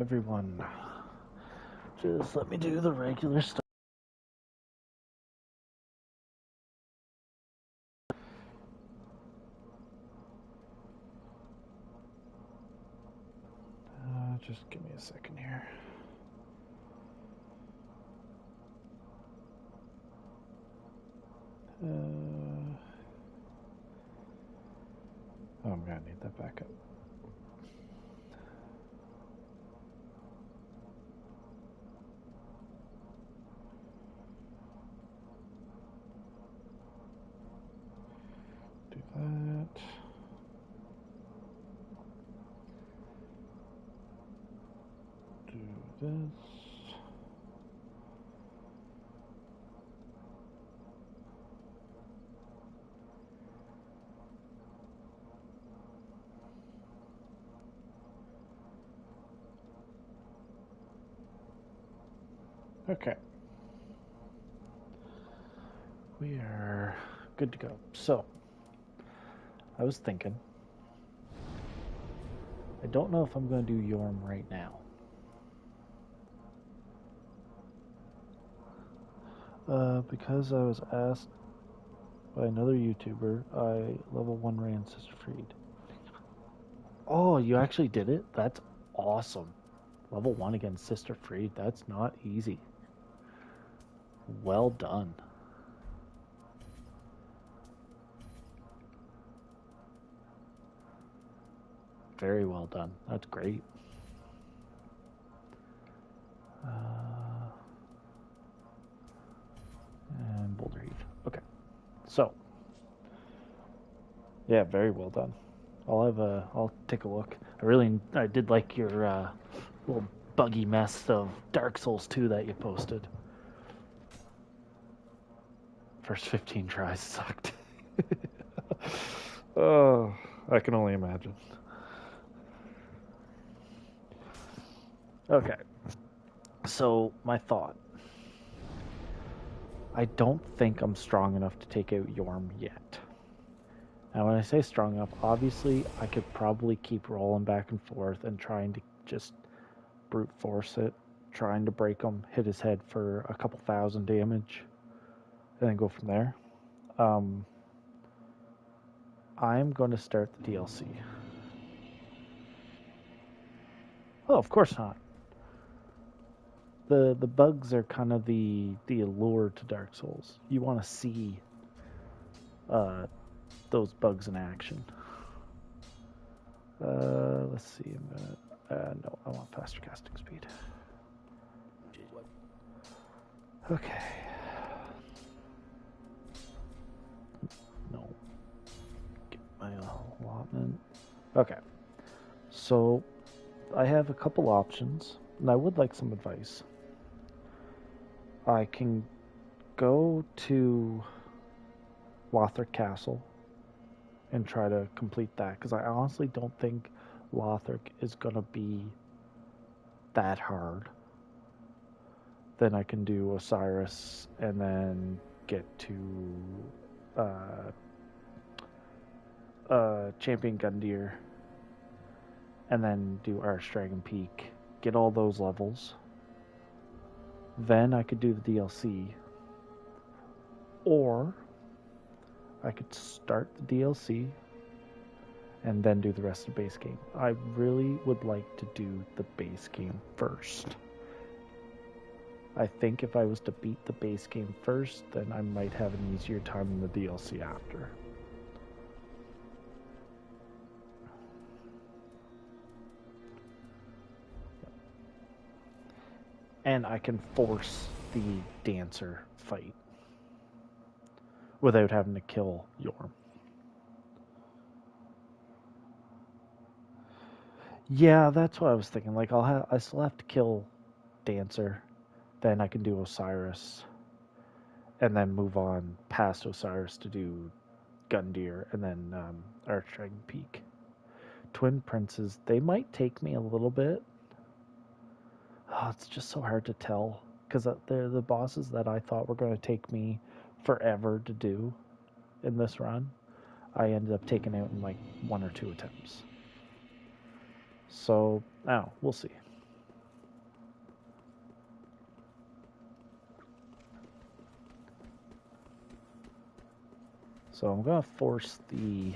Everyone, just let me do the regular stuff. Just give me a second here. Oh, I'm gonna need that backup. Do that. Do this. Okay. We are good to go. So, I was thinking, I don't know if I'm going to do Yorm right now. Because I was asked by another YouTuber, I level 1 ran Sister Freed. Oh, you actually did it? That's awesome. Level 1 against Sister Freed, that's not easy. Well done. Very well done. That's great. And Boulder Heath. Okay. So, yeah, very well done. I'll take a look. I did like your little buggy mess of Dark Souls 2 that you posted. First 15 tries sucked. Oh, I can only imagine. Okay. So, my thought. I don't think I'm strong enough to take out Yorm yet. Now, when I say strong enough, obviously I could probably keep rolling back and forth and trying to just brute force it, trying to break him, hit his head for a couple thousand damage, and then go from there. I'm going to start the DLC. Oh, of course not. The bugs are kind of the allure to Dark Souls. You want to see those bugs in action. Let's see. I'm gonna. No, I want faster casting speed. Okay. No. Get my allotment. Okay. So I have a couple options, and I would like some advice. I can go to Lothric Castle and try to complete that, because I honestly don't think Lothric is going to be that hard. Then I can do Osiris and then get to Champion Gundyr and then do Archdragon Peak, get all those levels. Then I could do the DLC, or I could start the DLC and then do the rest of the base game. I really would like to do the base game first. I think if I was to beat the base game first, then I might have an easier time in the DLC after. And I can force the dancer fight without having to kill Yorm. Yeah, that's what I was thinking. Like I still have to kill Dancer, then I can do Osiris, and then move on past Osiris to do Gundyr, and then Archdragon Peak. Twin Princes, they might take me a little bit. Oh, it's just so hard to tell because they're the bosses that I thought were going to take me forever to do in this run. I ended up taking out in like 1 or 2 attempts. So, now we'll see. So I'm gonna force the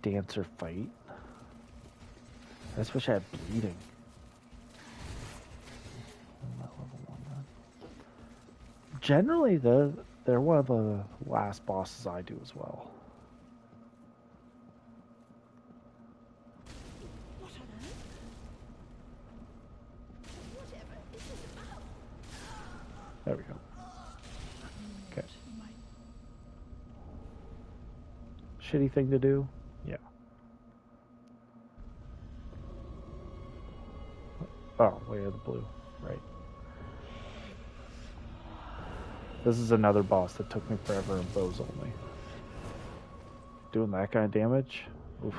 dancer fight. I just wish I had bleeding. Generally, they're one of the last bosses I do as well. What on earth? Whatever is this about? There we go. Okay. Shitty thing to do? Yeah. Oh, way of the blue. Right. This is another boss that took me forever in bows only. Doing that kind of damage? Oof.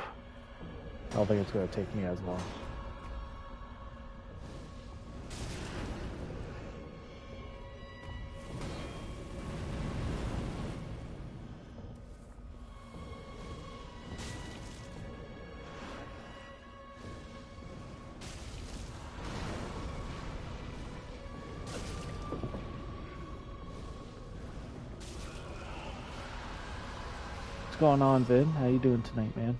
I don't think it's going to take me as long. What's going on, Vin? How you doing tonight, man?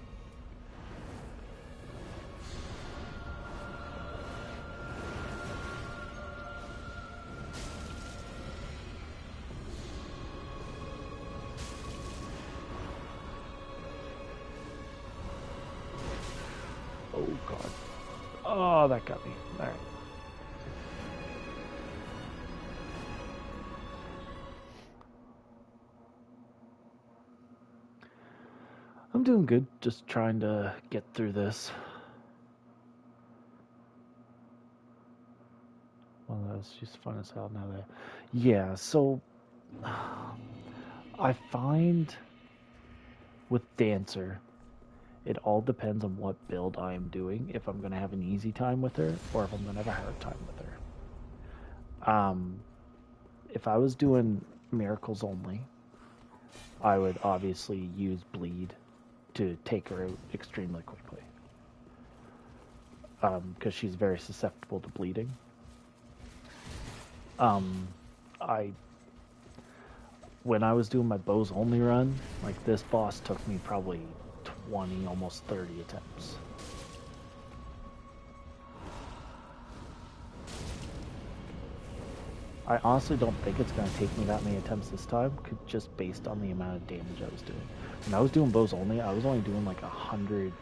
Oh, God. Oh, that got me. All right. I'm doing good, just trying to get through this. Well, that's just fun as hell now that... Yeah, so... I find with Dancer, it all depends on what build I am doing, if I'm going to have an easy time with her, or if I'm going to have a hard time with her. If I was doing Miracles only, I would obviously use Bleed to take her out extremely quickly. Because she's very susceptible to bleeding. When I was doing my bows only run, like this boss took me probably 20, almost 30 attempts. I honestly don't think it's going to take me that many attempts this time, just based on the amount of damage I was doing. When I was doing bows only, I was only doing like 130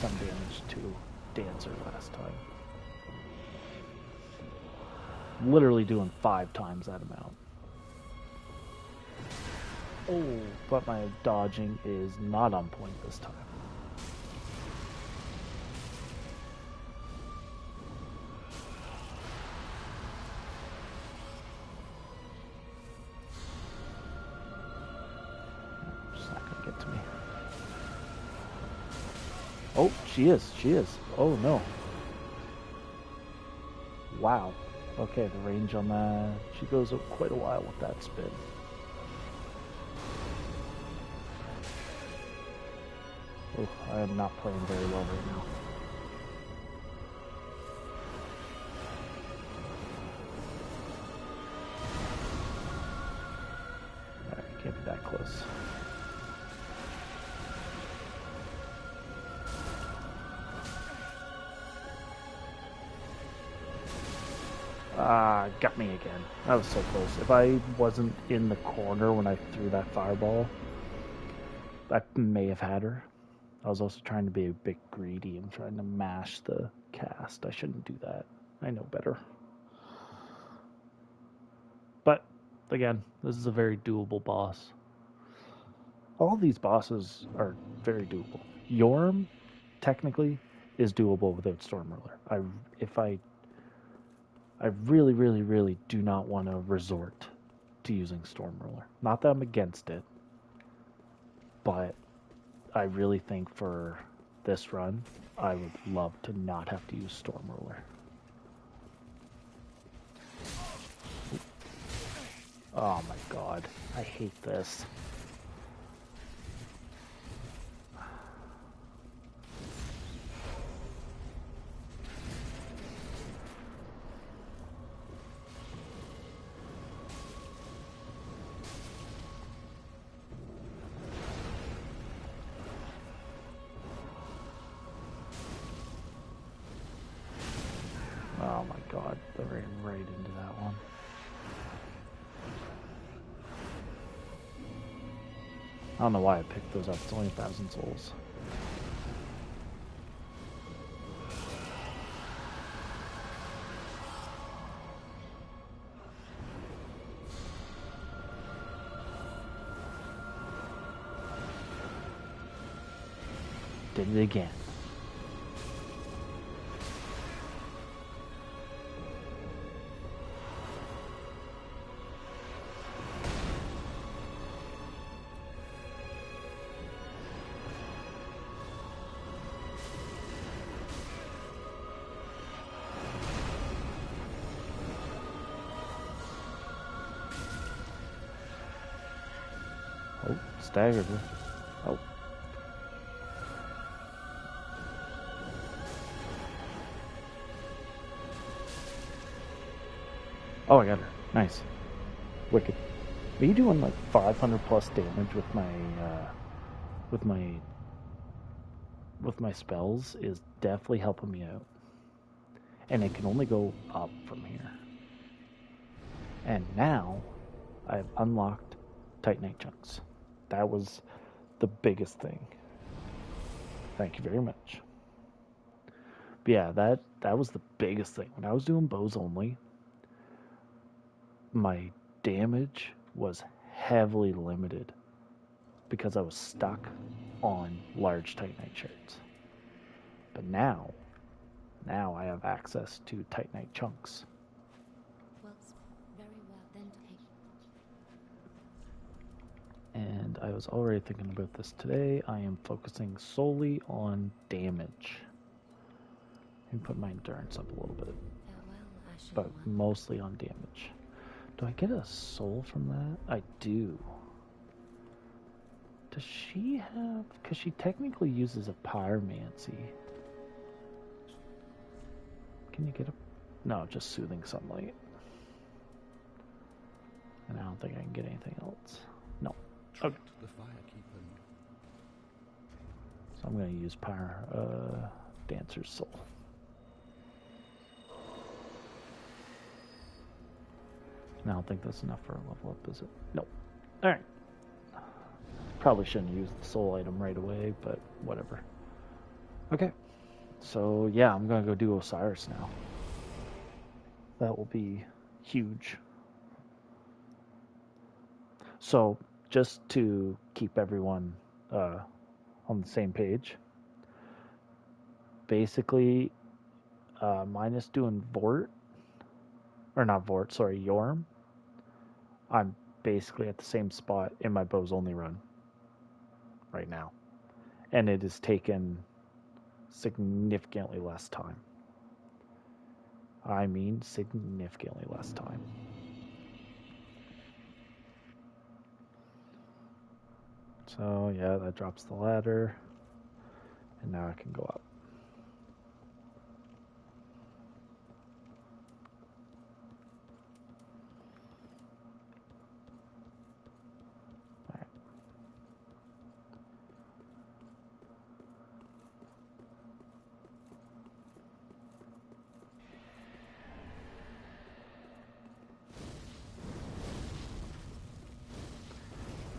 some damage to Dancer last time. Literally doing 5 times that amount. Oh, but my dodging is not on point this time. She's not gonna get to me. Oh, she is. She is. Oh no. Wow. Okay, the range on that. She goes up quite a while with that spin. Oh, I am not playing very well right now. Alright, can't be that close. Ah, got me again. That was so close. If I wasn't in the corner when I threw that fireball, I may have had her. I was also trying to be a bit greedy and trying to mash the cast. I shouldn't do that. I know better. But, again, this is a very doable boss. All these bosses are very doable. Yorm, technically, is doable without Stormruler. I really, really, really do not want to resort to using Stormruler. Not that I'm against it, but I really think for this run, I would love to not have to use Stormruler. Oh my god, I hate this. Oh my god, they ran right into that one. I don't know why I picked those up. It's only 1,000 souls. Did it again. Oh, staggered her. Oh. Oh, I got her. Nice. Wicked. Me doing like 500 plus damage with my with my with my spells is definitely helping me out. And it can only go up from here. And now I've unlocked Titanite chunks. That was the biggest thing. Thank you very much. But yeah, that was the biggest thing. When I was doing bows only, my damage was heavily limited because I was stuck on large Titanite shards. But now I have access to Titanite chunks. Well, very well then. And I was already thinking about this today. I am focusing solely on damage. And put my endurance up a little bit, but mostly on damage. Do I get a soul from that? I do. Does she have... Because she technically uses a pyromancy. Can you get a... No, just soothing sunlight. And I don't think I can get anything else. No. Okay. So I'm going to use Dancer's Soul. I don't think that's enough for a level up, is it? Nope. Alright. Probably shouldn't use the soul item right away, but whatever. Okay. So, yeah, I'm going to go do Osiris now. That will be huge. So, just to keep everyone on the same page, basically, minus doing Vort, or not Vort, sorry, Yorm, I'm basically at the same spot in my bows only run right now. And it has taken significantly less time. I mean significantly less time. So yeah, that drops the ladder. And now I can go up.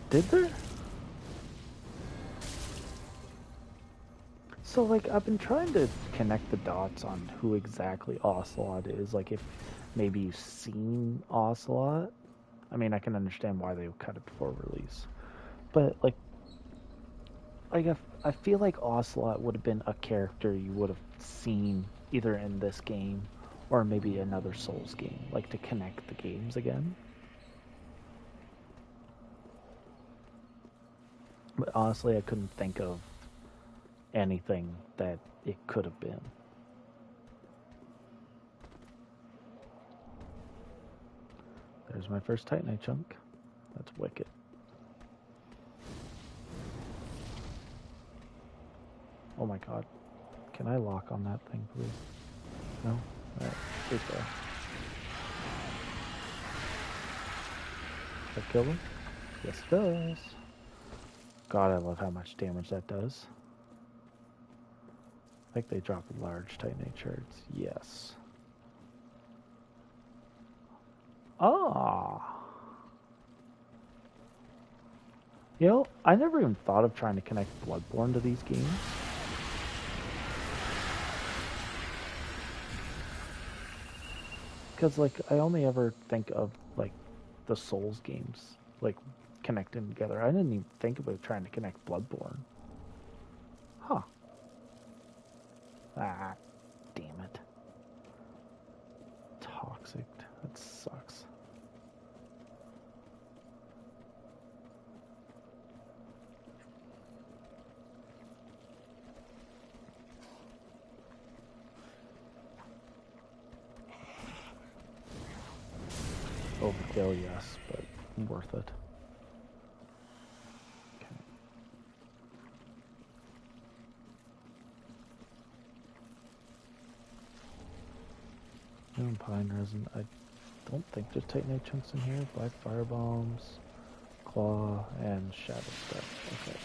Did there? So, like, I've been trying to connect the dots on who exactly Ocelot is. Like, if maybe you've seen Ocelot. I mean, I can understand why they would cut it before release. But, like I feel like Ocelot would have been a character you would have seen either in this game or maybe another Souls game, like to connect the games again. But honestly, I couldn't think of anything that it could have been. There's my first Titanite chunk. That's wicked. Oh my god. Can I lock on that thing, please? No? Alright, right there. Does that kill him? Yes, it does. God, I love how much damage that does. I think they drop large Titanite shards. Yes. Ah. You know, I never even thought of trying to connect Bloodborne to these games. Because, like, I only ever think of, like, the Souls games, like, connecting together. I didn't even think about trying to connect Bloodborne. Huh. Ah, damn it. Toxic. That sucks. Overkill, yes, but worth it. Okay. Pine resin. I don't think there's Titanite chunks in here. Black fire bombs, claw, and shadow step. Okay.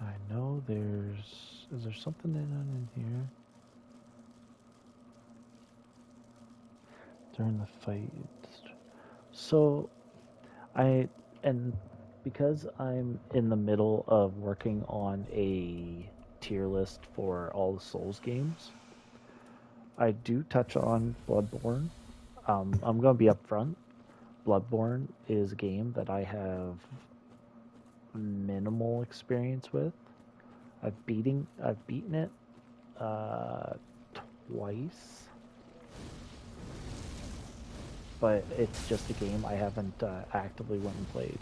I know there's. Is there something in here? During the fight. So, and because I'm in the middle of working on a tier list for all the Souls games, I do touch on Bloodborne. I'm going to be upfront. Bloodborne is a game that I have minimal experience with. I've beaten it twice, but it's just a game I haven't actively went and played.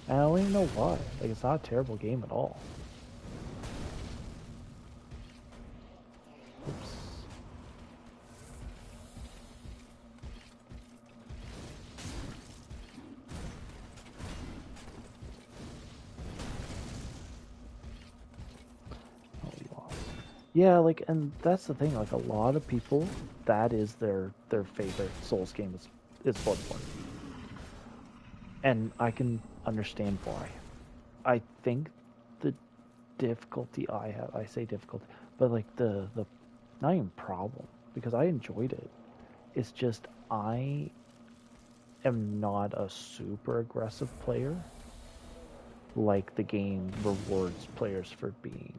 And I don't even know why. Like, it's not a terrible game at all. Oops. Yeah, like, and that's the thing. Like, a lot of people, that is their favorite Souls game is Bloodborne, and I can understand why. I think the difficulty I have, I say difficulty, but like the not even problem, because I enjoyed it. It's just I am not a super aggressive player like the game rewards players for being.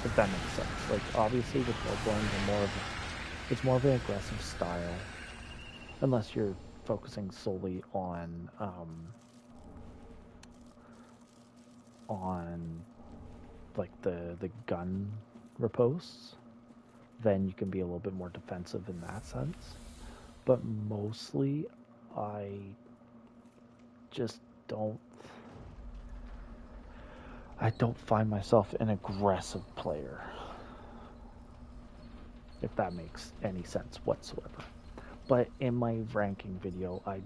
If that makes sense. Like, obviously with Bloodborne, it's more of an aggressive style, unless you're focusing solely on like the gun riposts. Then you can be a little bit more defensive in that sense. But mostly, I just don't. I don't find myself an aggressive player, if that makes any sense whatsoever. But in my ranking video, I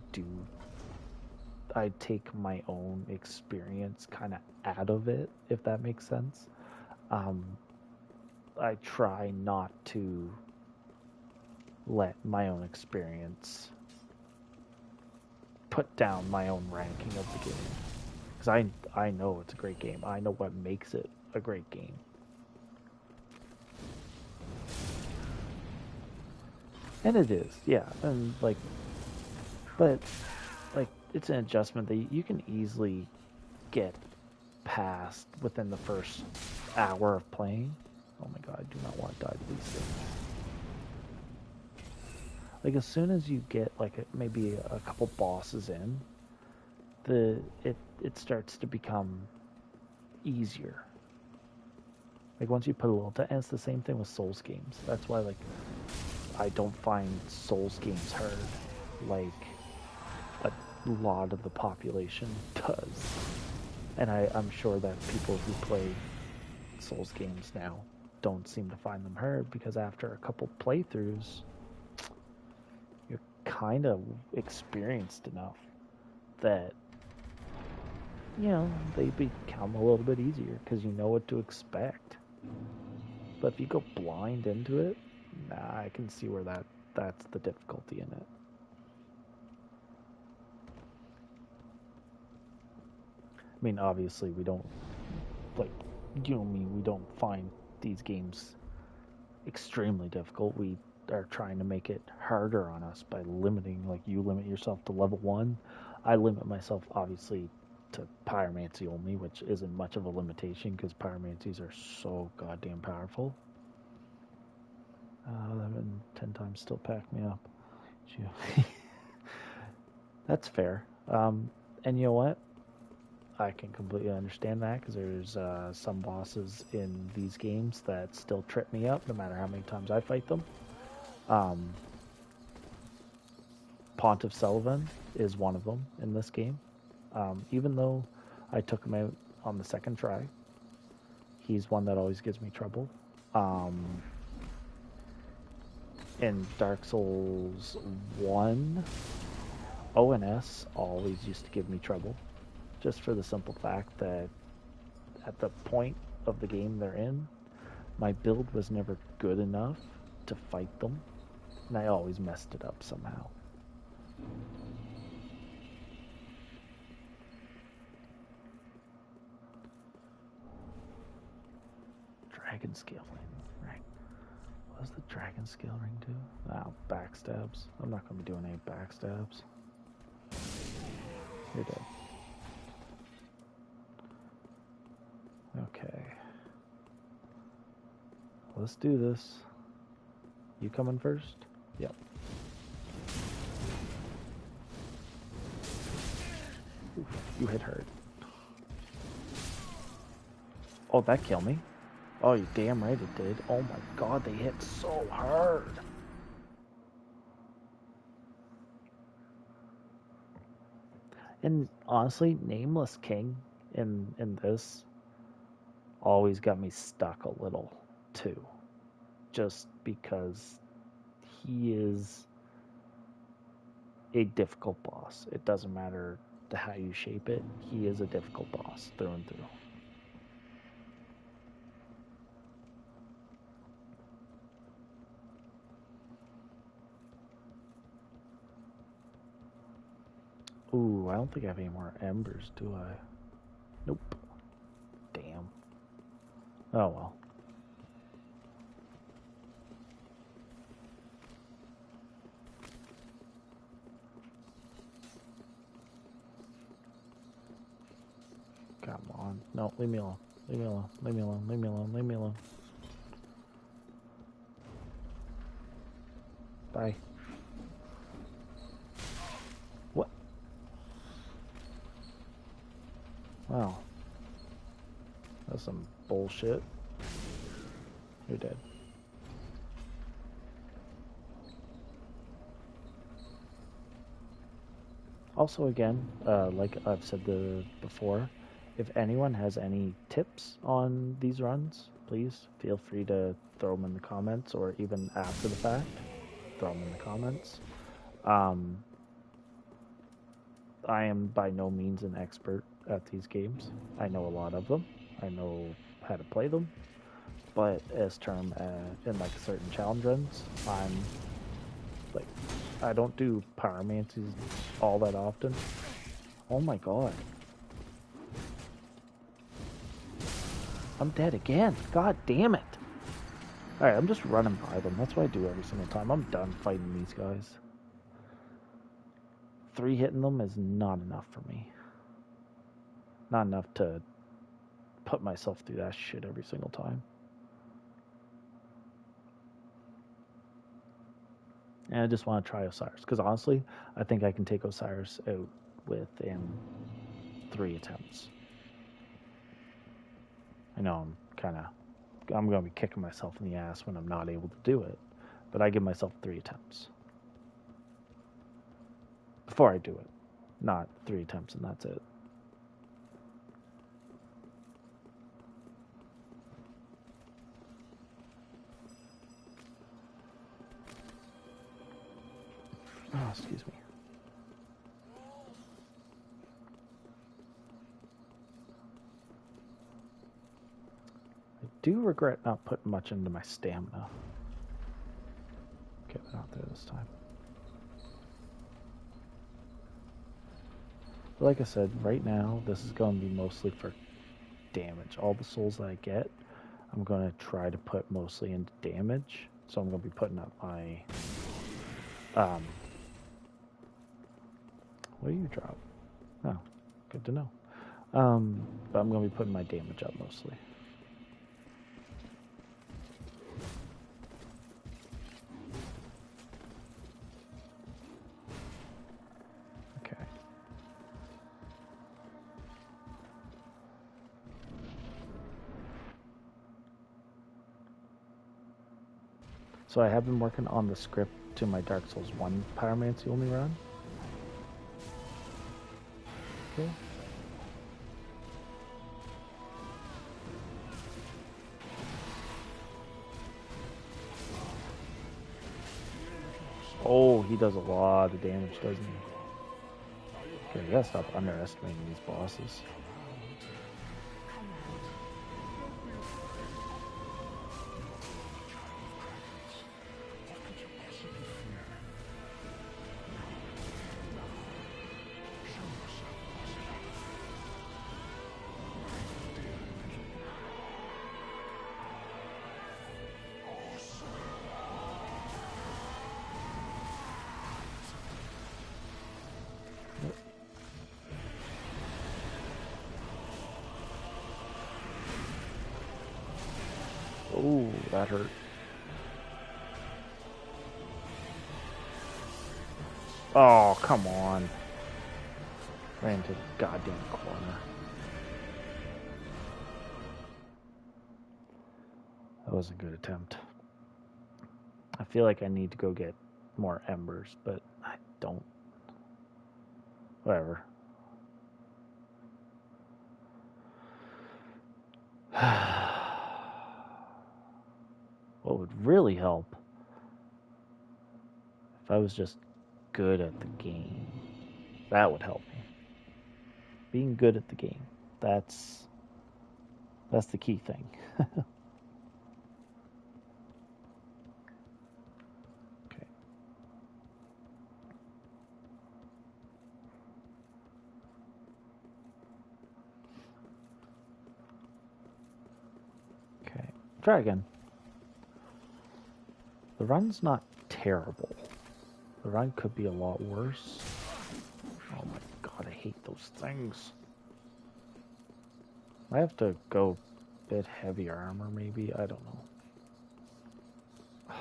take my own experience kind of out of it, if that makes sense. Um, I try not to let my own experience put down my own ranking of the game, because I know it's a great game. I know what makes it a great game. And it is, yeah. And like, but like, it's an adjustment that you can easily get past within the first hour of playing. Oh my god, I do not want to die to these things. Like, as soon as you get like maybe a couple bosses in, it starts to become easier. Like, once you put a little time, and it's the same thing with Souls games. That's why, like, I don't find Souls games hard like a lot of the population does. And I'm sure that people who play Souls games now don't seem to find them hard, because after a couple playthroughs, you're kind of experienced enough that, you know, they become a little bit easier because you know what to expect. But if you go blind into it, nah, I can see where that's the difficulty in it. I mean, obviously, we don't, like, you know me, we don't find these games extremely difficult. We are trying to make it harder on us by limiting, like, you limit yourself to level 1. I limit myself, obviously, to Pyromancy only, which isn't much of a limitation because Pyromancies are so goddamn powerful. 11, 10 times still pack me up. That's fair. And you know what? I can completely understand that because there's some bosses in these games that still trip me up no matter how many times I fight them. Pontiff Sullivan is one of them in this game. Even though I took him out on the second try, he's one that always gives me trouble. In Dark Souls 1, ONS always used to give me trouble, just for the simple fact that at the point of the game they're in, my build was never good enough to fight them, and I always messed it up somehow. Dragon scale ring. What does the dragon scale ring do? Oh, backstabs. I'm not going to be doing any backstabs. You're dead. Okay. Let's do this. You coming first? Yep. Oof, you hit hard. Oh, that killed me. Oh, you damn right it did. Oh my god, they hit so hard. And honestly, Nameless King in this always got me stuck a little too. Just because he is a difficult boss. It doesn't matter how you shape it, he is a difficult boss through and through. Ooh, I don't think I have any more embers, do I? Nope. Damn. Oh well. Come on. No, leave me alone. Leave me alone. Leave me alone. Leave me alone. Leave me alone. Bye. What? Wow. That's some bullshit. You're dead. Also, again, like I've said before, if anyone has any tips on these runs, please feel free to throw them in the comments, or even after the fact, throw them in the comments. I am by no means an expert at these games. I know a lot of them. I know how to play them. But as term in like certain challenge runs, I'm like, I don't do pyromancies all that often. Oh my god. I'm dead again. God damn it. Alright, I'm just running by them. That's what I do every single time. I'm done fighting these guys. 3 hitting them is not enough for me. Not enough to put myself through that shit every single time. And I just want to try Osiris. Because honestly, I think I can take Osiris out within 3 attempts. I know I'm going to be kicking myself in the ass when I'm not able to do it. But I give myself 3 attempts. Before I do it. Not 3 attempts and that's it. Oh, excuse me. I do regret not putting much into my stamina. Get it out there this time. But like I said, right now, this is going to be mostly for damage. All the souls that I get, I'm going to try to put mostly into damage. So I'm going to be putting up my... what do you drop? Oh, good to know. But I'm going to be putting my damage up mostly. Okay. So I have been working on the script to my Dark Souls 1 Pyromancy only run. Okay. Oh, he does a lot of damage, doesn't he? Okay, I gotta stop underestimating these bosses. Oh, that hurt. Oh, come on. Ran into the goddamn corner. That was a good attempt. I feel like I need to go get more embers, but I don't. Whatever. What would really help if I was just good at the game. That would help me. Being good at the game. That's the key thing. Okay. Okay. Try again. The run's not terrible. The run could be a lot worse. Oh my god, I hate those things. I have to go a bit heavier armor, maybe. I don't know.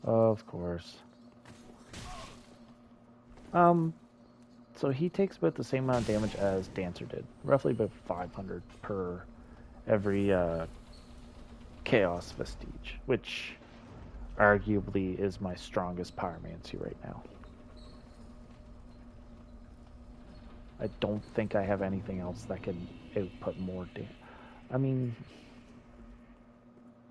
Of course. So he takes about the same amount of damage as Dancer did. Roughly about 500 per every Chaos Vestige, which arguably is my strongest Pyromancy right now. I don't think I have anything else that can output more damage. I mean,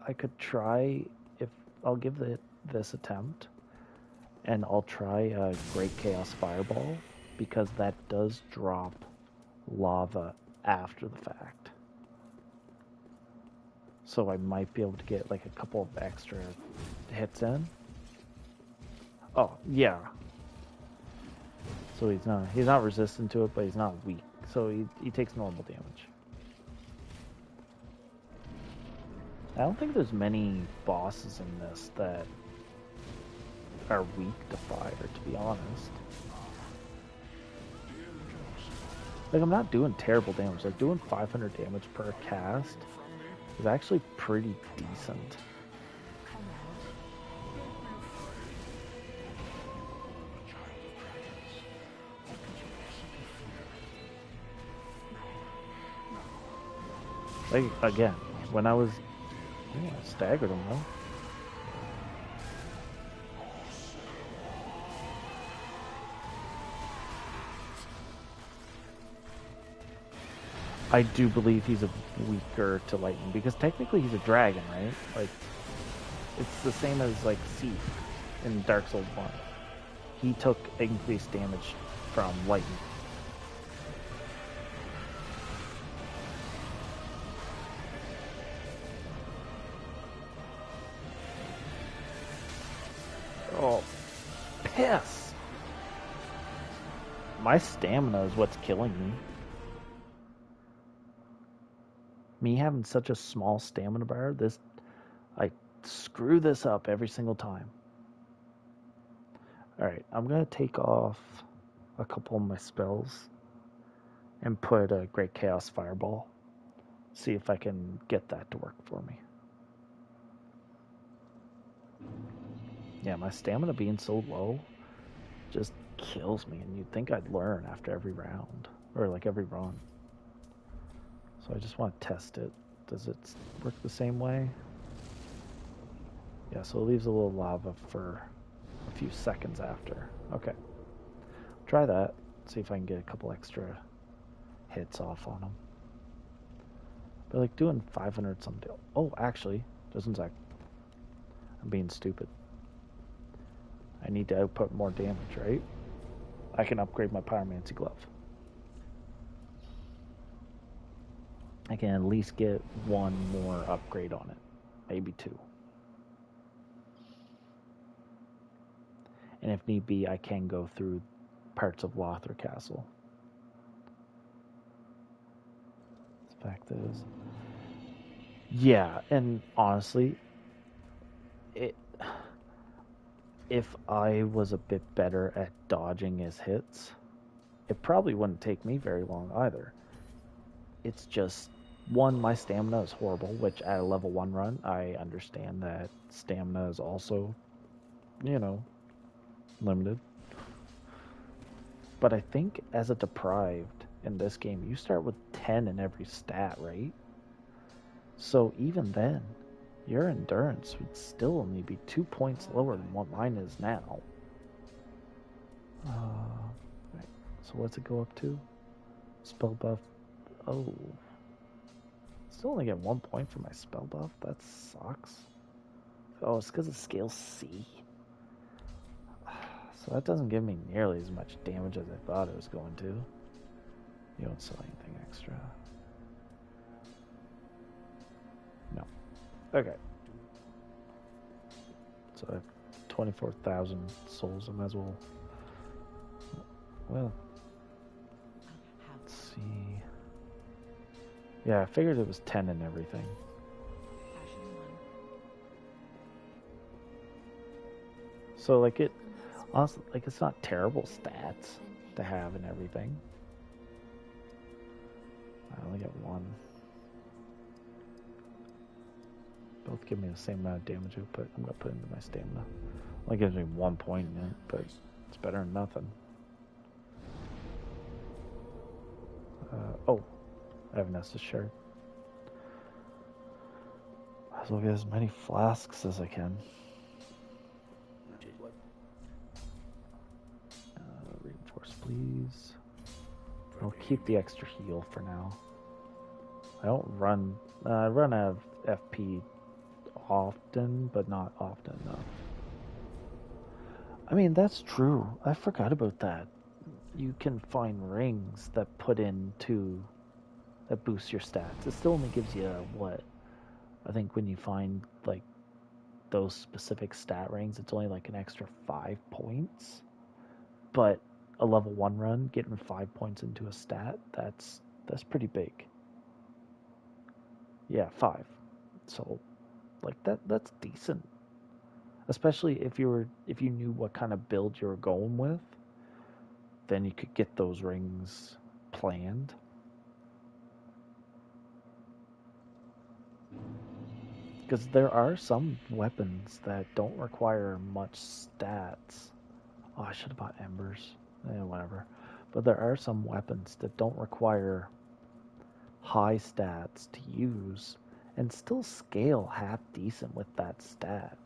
I could try, if I'll give this attempt, and I'll try a Great Chaos Fireball, because that does drop lava after the fact. So I might be able to get like a couple of extra hits in. Oh, yeah. So he's not resistant to it, but he's not weak. So he takes normal damage. I don't think there's many bosses in this that are weak to fire, to be honest. Like, I'm not doing terrible damage. Like, doing 500 damage per cast is actually pretty decent. Like, again, when I was... Oh, I staggered him, though. I do believe he's a weaker to lightning, because technically he's a dragon, right? Like, it's the same as, like, Seath in Dark Souls 1. He took increased damage from lightning. Oh, piss! My stamina is what's killing me. Me having such a small stamina bar, I screw this up every single time. Alright, I'm gonna take off a couple of my spells and put a Great Chaos Fireball. See if I can get that to work for me. Yeah, my stamina being so low just kills me, and you'd think I'd learn after every round, or like every run. So I just want to test it. Does it work the same way? Yeah, so it leaves a little lava for a few seconds after. Okay. Try that. See if I can get a couple extra hits off on them. But like doing 500 something. Oh, actually, doesn't that? I'm being stupid. I need to output more damage, right? I can upgrade my Pyromancy glove. I can at least get one more upgrade on it. Maybe two. And if need be, I can go through parts of Lothar Castle. The fact is, yeah, and honestly, if I was a bit better at dodging his hits, it probably wouldn't take me very long either. It's just, one, my stamina is horrible, which at a level 1 run, I understand that stamina is also, limited. But I think as a deprived in this game, you start with 10 in every stat, right? So even then, your endurance would still only be 2 points lower than what mine is now. Right. So what's it go up to? Spell buff. Oh. Still only get 1 point for my spell buff? That sucks. Oh, it's because of scale C. So that doesn't give me nearly as much damage as I thought it was going to. You don't sell anything extra. No. Okay. So I have 24,000 souls. I might as well. Well. Let's see. Yeah, I figured it was 10 and everything. So like it, honestly, like it's not terrible stats to have and everything. I only get one. Both give me the same amount of damage output. I'm gonna put into my stamina. Only gives me 1 point in it, but it's better than nothing. Oh, I have an Estus shard. Might as well get as many flasks as I can. Reinforce, please. I'll keep the extra heal for now. I don't run. I run out of FP often, but not often enough. I mean, that's true. I forgot about that. You can find rings that boost your stats. It still only gives you what? I think when you find like those specific stat rings, it's only like an extra 5 points. But a level 1 run, getting 5 points into a stat, that's pretty big. Yeah, 5. So like that's decent. Especially if you knew what kind of build you were going with, then you could get those rings planned. Because there are some weapons that don't require much stats. Oh, I should have bought embers. Whatever. But there are some weapons that don't require high stats to use and still scale half decent with that stat.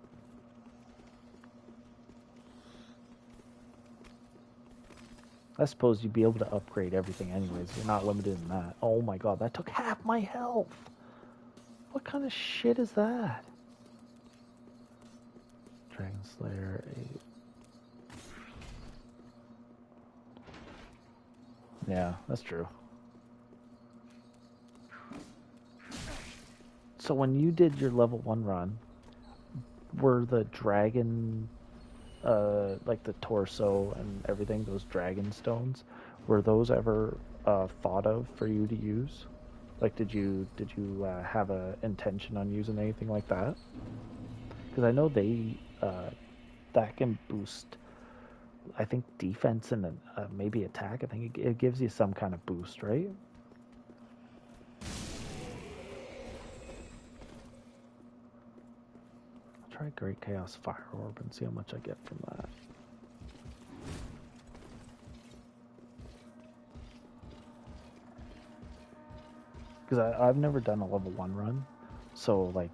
I suppose you'd be able to upgrade everything anyways. You're not limited in that. Oh my god, that took half my health! What kind of shit is that? Dragon Slayer 8. Yeah, that's true. So when you did your level 1 run, were the dragon like the torso and everything, those dragon stones, were those ever thought of for you to use? Like, did you have a intention on using anything like that? Because I know that can boost, I think, defense and maybe attack. I think it gives you some kind of boost, right? I'll try Great Chaos Fire Orb and see how much I get from that. Because I've never done a level 1 run, so like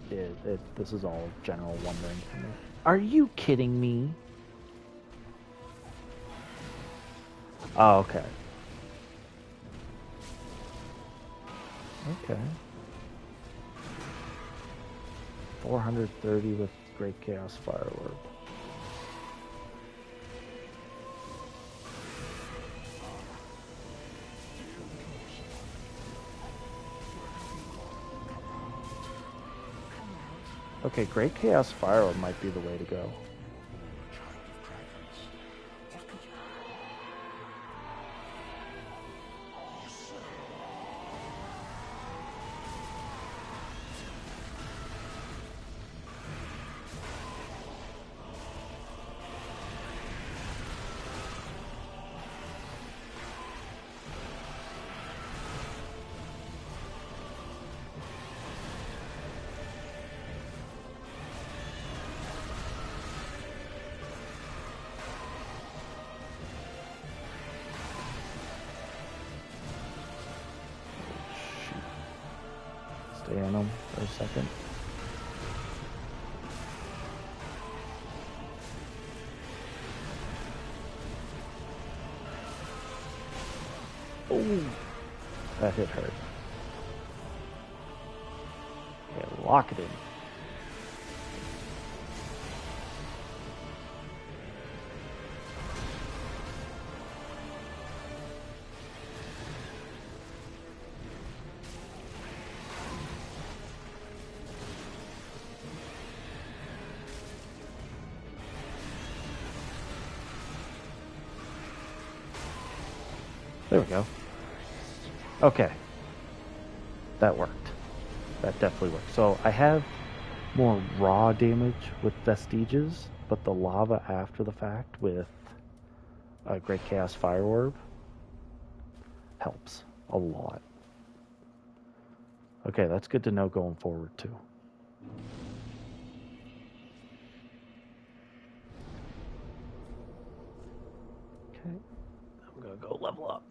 this is all general wondering for me. Are you kidding me? Oh, okay. Okay. 430 with Great Chaos Fire Orb. Okay, Great Chaos Fire Orb might be the way to go. Stay on him for a second. Oh, that hit hard. Okay, lock it in. There we go. Okay. That worked. That definitely worked. So I have more raw damage with Vestiges, but the lava after the fact with Great Chaos Fire Orb helps a lot. Okay, that's good to know going forward too. Okay, I'm gonna go level up.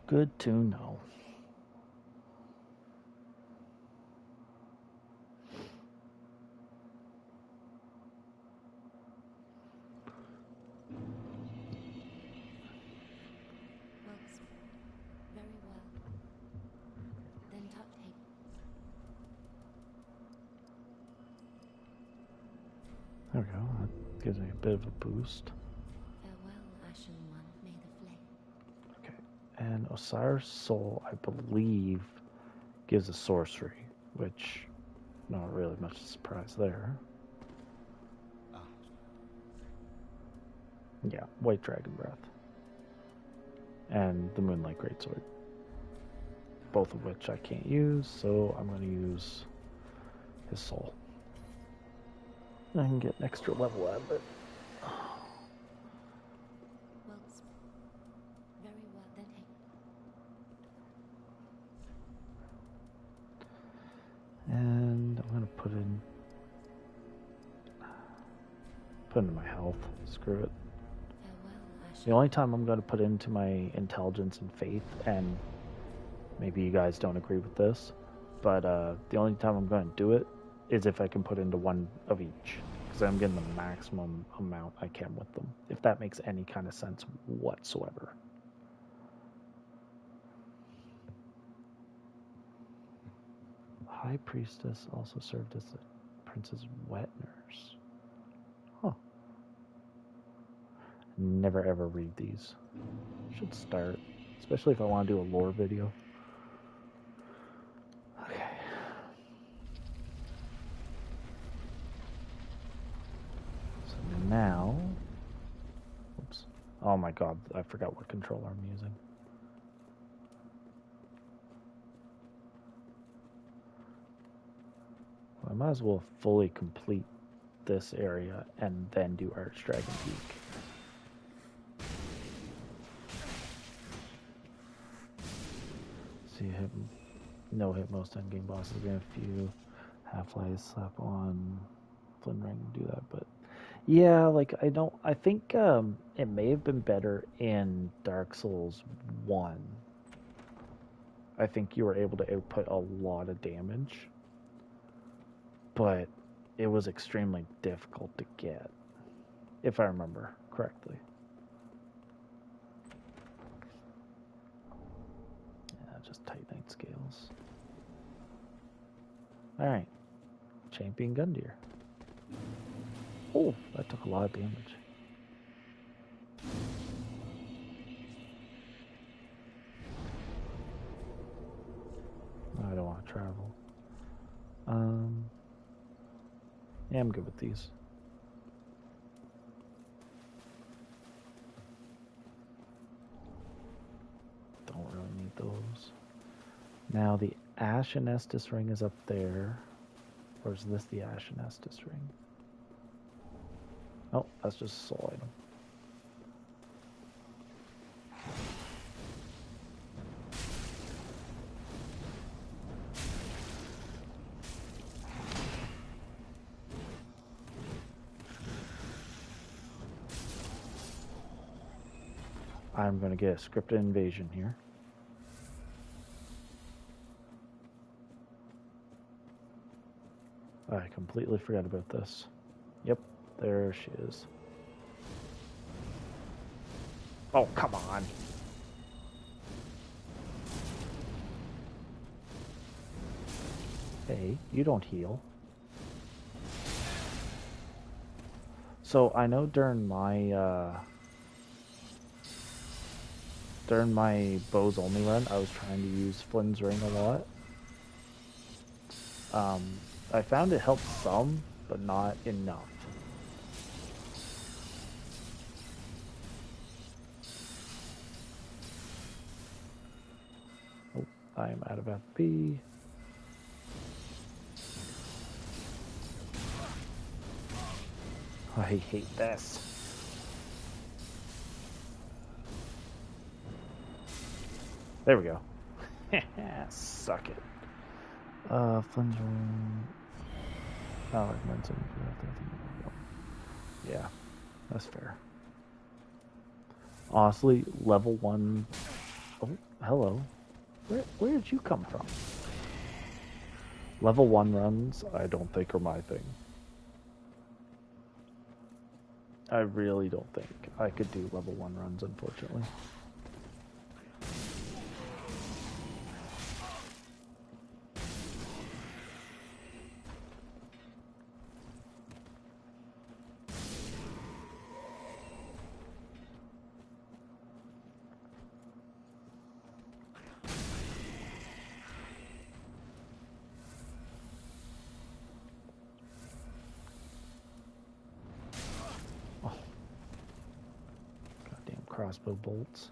Good to know. Works very well. Then touch him. There we go. That gives me a bit of a boost. Farewell, Ashen One. May the flame. Okay, and Osiris Soul, I believe, gives a sorcery, which not really much surprise there. Yeah, White Dragon Breath. And the Moonlight Greatsword. Both of which I can't use, so I'm going to use his soul. I can get an extra level out of it. Works very well. Then take. And I'm going to put into my health. Screw it. Farewell, Ashen. The only time I'm going to put into my intelligence and faith, and maybe you guys don't agree with this, but the only time I'm going to do it is if I can put into one of each, because I'm getting the maximum amount I can with them, if that makes any kind of sense whatsoever. High Priestess also served as the prince's wet nurse. Huh. Never ever read these. Should start, especially if I want to do a lore video. Okay. Oh my god, I forgot what controller I'm using. I might as well fully complete this area and then do Archdragon Peak. See, no hit most endgame bosses. We have a few Half-Life slap on Flynn Ring and do that, but yeah, like I think it may have been better in Dark Souls 1. I think you were able to output a lot of damage, but it was extremely difficult to get, if I remember correctly. Yeah, just Titanite scales. Alright. Champion Gundyr. Oh, that took a lot of damage. I don't want to travel. Yeah, I'm good with these. Don't really need those. Now the Ashen Estus ring is up there. Or is this the Ashen Estus ring? Oh, that's just a soul item. I'm going to get a scripted invasion here. I completely forgot about this. Yep, there she is. Oh, come on. Hey, you don't heal. So I know during my bows only run, I was trying to use Flynn's ring a lot. I found it helped some, but not enough. Oh, I am out of FP. I hate this. There we go. Suck it. Flynn's ring. I recommend something for that. Yeah, that's fair. Honestly, level 1... Oh, hello. Where did you come from? Level 1 runs, I don't think are my thing. I really don't think I could do level 1 runs, unfortunately. Crossbow bolts.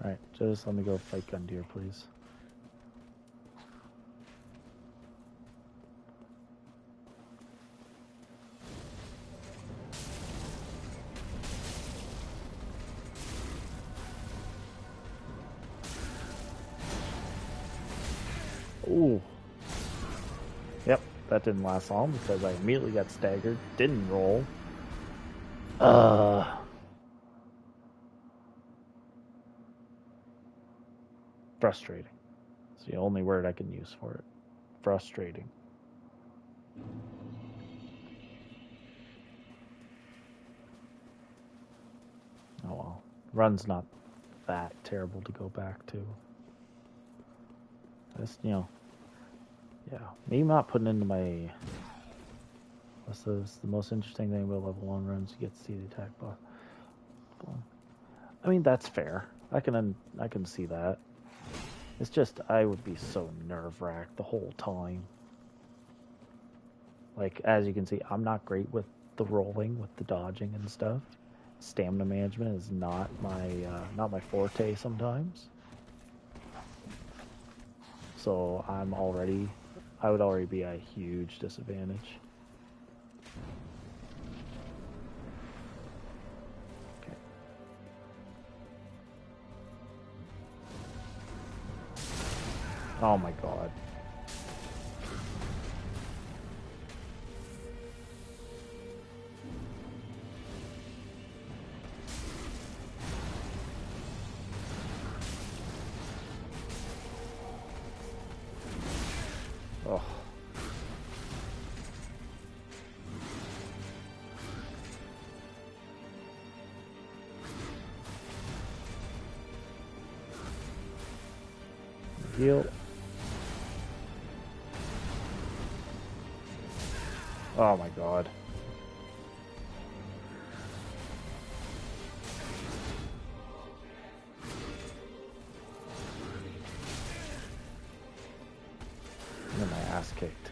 Alright, just let me go fight Gundyr, please. Ooh. Yep, that didn't last long because I immediately got staggered, didn't roll. Frustrating. It's the only word I can use for it. Frustrating. Oh well. Run's not that terrible to go back to. Just, yeah. Me not putting into my... What's this? The most interesting thing about level 1 runs, you get to see the attack boss. I mean, that's fair. I can see that. It's just, I would be so nerve-wracked the whole time. Like, as you can see, I'm not great with the rolling, with the dodging and stuff. stamina management is not my forte sometimes. So I would already be at a huge disadvantage. Okay. Oh my god. Oh. Heal. Oh my god. I'm getting my ass kicked.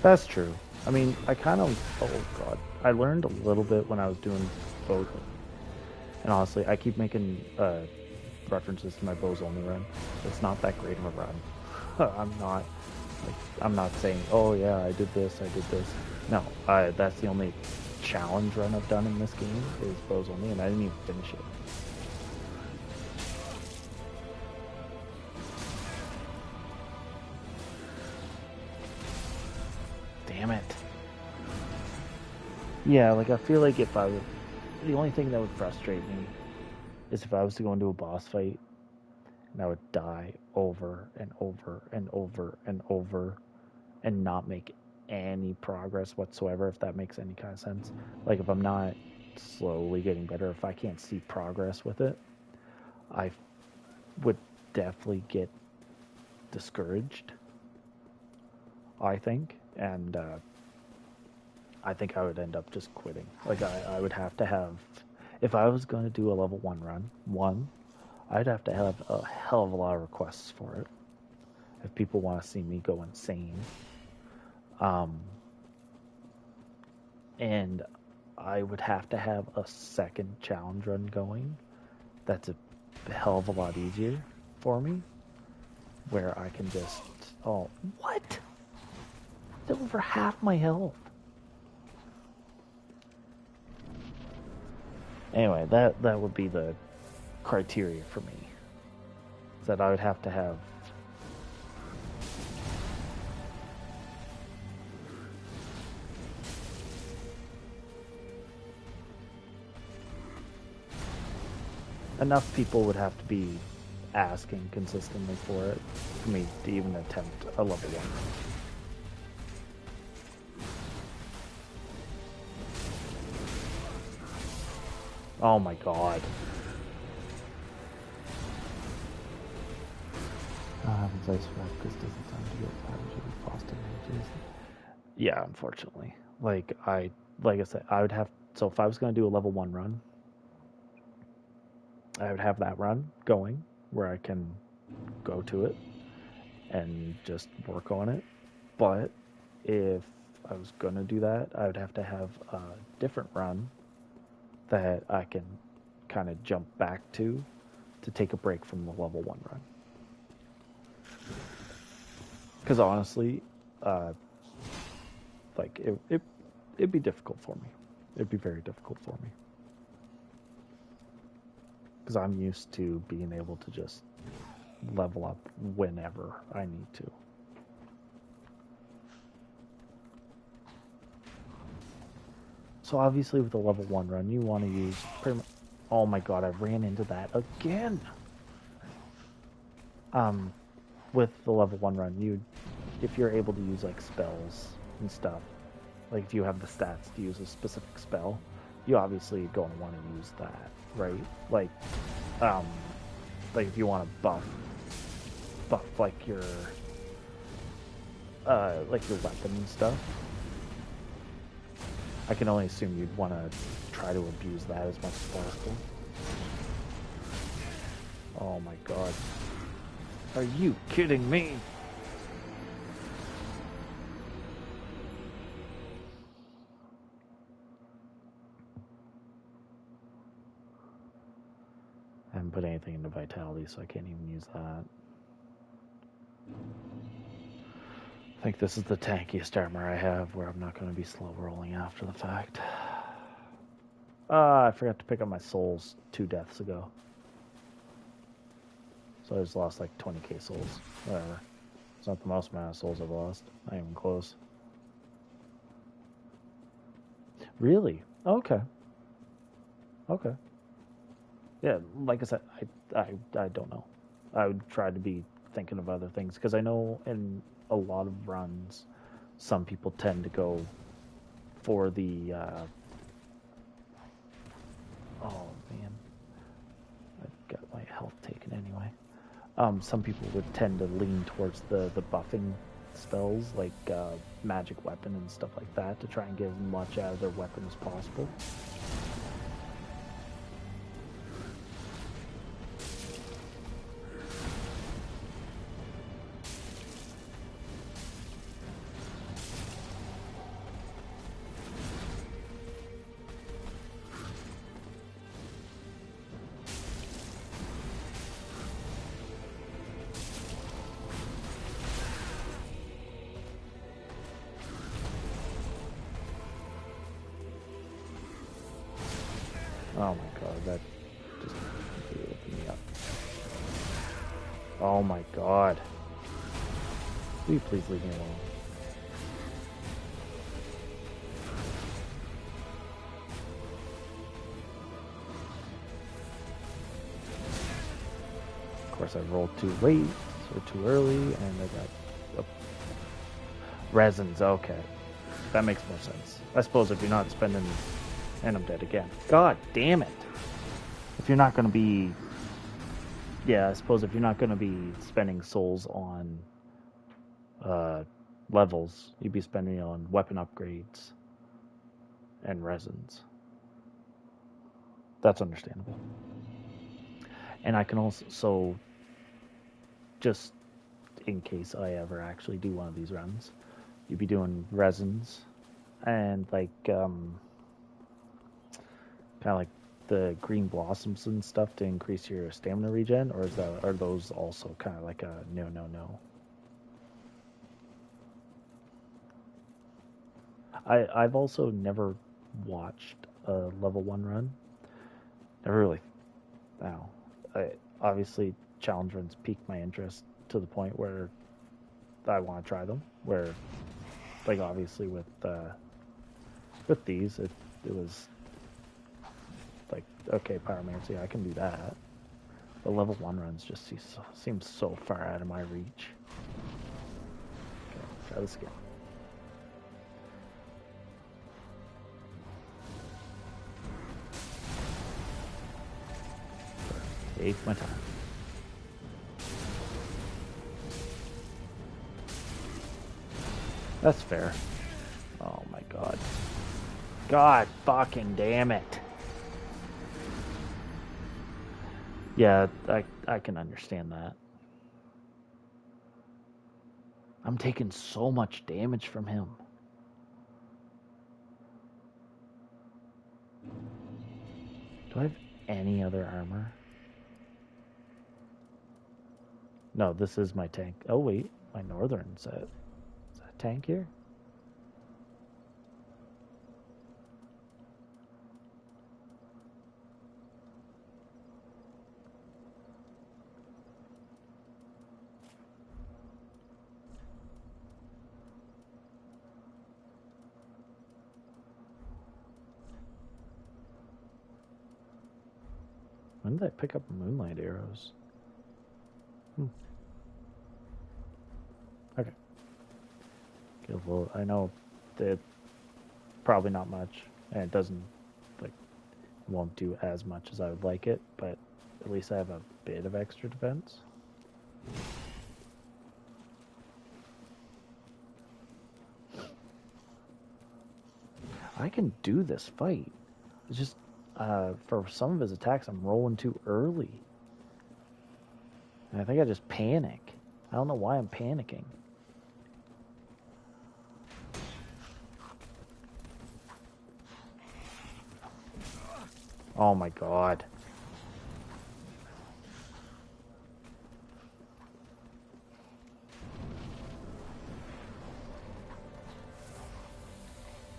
That's true. I mean, I kind of, oh god, I learned a little bit when I was doing both. And honestly, I keep making references to my bows only run. It's not that great of a run. I'm not saying, oh yeah, I did this. No, that's the only challenge run I've done in this game is bows only, and I didn't even finish it. Damn it. Yeah, like I feel like if I would, the only thing that would frustrate me is if I was to go into a boss fight and I would die over and over and over and over and not make any progress whatsoever, if that makes any kind of sense. Like if I'm not slowly getting better, if I can't see progress with it, I would definitely get discouraged, I think. And I think I would end up just quitting. Like I would have to have, if I was going to do a level 1 run, I'd have to have a hell of a lot of requests for it. If people want to see me go insane. And I would have to have a second challenge run going. That's a hell of a lot easier for me. Where I can just, oh, what? That's over half my health. Anyway, that would be the criteria for me. Is that I would have to have enough people would have to be asking consistently for it for me to even attempt a level 1. Oh my god. Happens ice because it doesn't sound to get faster images. Yeah, unfortunately. Like I said, I would have, so if I was going to do a level 1 run, I would have that run going where I can go to it and just work on it. But if I was going to do that, I would have to have a different run that I can kind of jump back to take a break from the level 1 run. Because honestly, like it'd be difficult for me. It'd be very difficult for me. Because I'm used to being able to just level up whenever I need to. So obviously with the level 1 run, you want to use pretty much... Oh my god, I ran into that again! With the level 1 run, if you're able to use like spells and stuff, like if you have the stats to use a specific spell, you obviously going to want to use that, right? Like if you want to buff like your weapon and stuff. I can only assume you'd want to try try to abuse that as much as possible. Oh my god. Are you kidding me? I haven't put anything into Vitality, so I can't even use that. I think this is the tankiest armor I have, where I'm not going to be slow rolling after the fact. I forgot to pick up my souls 2 deaths ago. So I just lost like 20k souls. Whatever. It's not the most amount of souls I've lost. Not even close. Really? Okay. Okay. Yeah, like I said, I don't know. I would try to be thinking of other things, because I know in a lot of runs, some people tend to go for the oh man, I've got my health taken anyway. Some people would tend to lean towards the buffing spells, like magic weapon and stuff like that, to try and get as much out of their weapon as possible. Oh my god, that just completely opened me up. Oh my god. Will you please leave me alone? Of course I rolled too late, or too early, and I got resins, okay. That makes more sense. I suppose if you're not spending... And I'm dead again. God damn it. If you're not going to be... Yeah, I suppose if you're not going to be spending souls on levels, you'd be spending on weapon upgrades and resins. That's understandable. And I can also... So, just in case I ever actually do one of these runs, you'd be doing resins and like... kind of like the green blossoms and stuff to increase your stamina regen, or are those also kind of like a no? I've also never watched a level 1 run. Never really. Now, obviously challenge runs piqued my interest to the point where I want to try them. Where, like obviously with these, it was. Like, okay, Pyromancy, I can do that. The level 1 runs just seems so far out of my reach. Okay, try this again. Take my time. That's fair. Oh my god. God fucking damn it. Yeah, I can understand that. I'm taking so much damage from him. Do I have any other armor? No, this is my tank. Oh wait, my northern set. Is that a tank here? When did I pick up moonlight arrows? Okay. Well, I know that probably not much, and it doesn't, like, won't do as much as I would like it, but at least I have a bit of extra defense. I can do this fight. It's just, for some of his attacks, I'm rolling too early. And I think I just panic. I don't know why I'm panicking. Oh my god.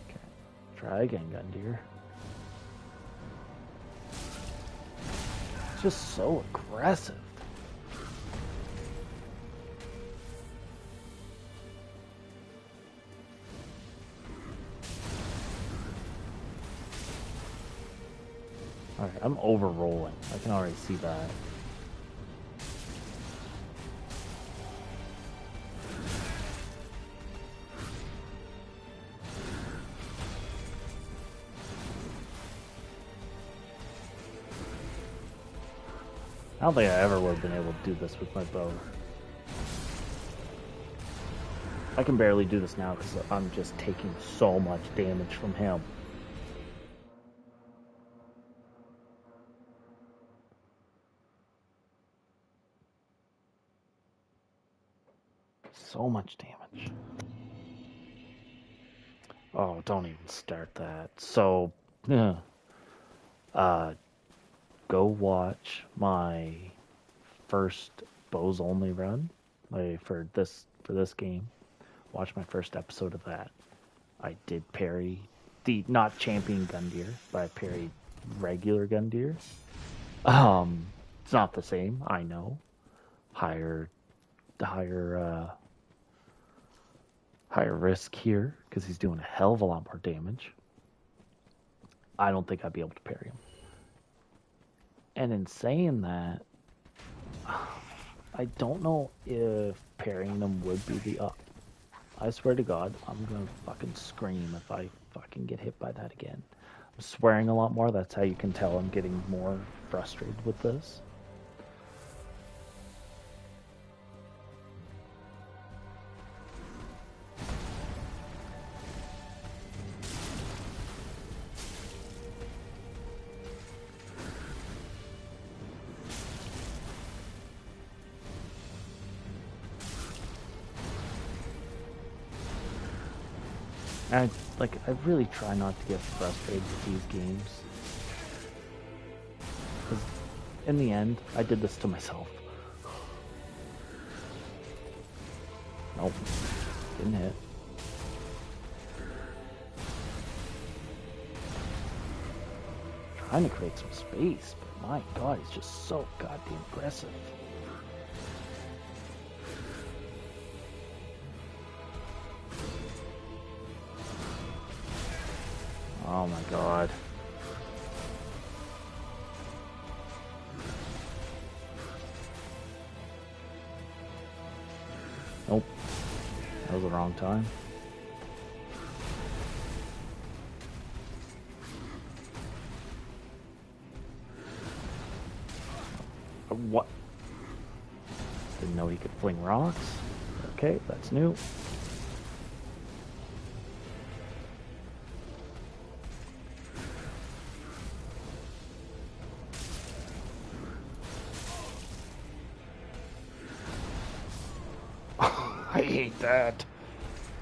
Okay. Try again, Gundyr. It's just so aggressive. Alright, I'm over-rolling. I can already see that. I don't think I ever would have been able to do this with my bow. I can barely do this now because I'm just taking so much damage from him. So much damage. Oh, don't even start that. So, go watch my first bows only run, like for this game. Watch my first episode of that. I did parry the not champion Gundyr, but I parried regular Gundyr. It's not the same, I know. Higher risk here because he's doing a hell of a lot more damage. I don't think I'd be able to parry him. And in saying that, I don't know if parrying him would be the up. I swear to God, I'm gonna fucking scream if I fucking get hit by that again. I'm swearing a lot more. That's how you can tell I'm getting more frustrated with this. And I really try not to get frustrated with these games. Because in the end, I did this to myself. Nope. Didn't hit. Trying to create some space, but my god, he's just so goddamn aggressive. Oh my god. Nope. That was the wrong time. What? Didn't know he could fling rocks. Okay, that's new. I hate that.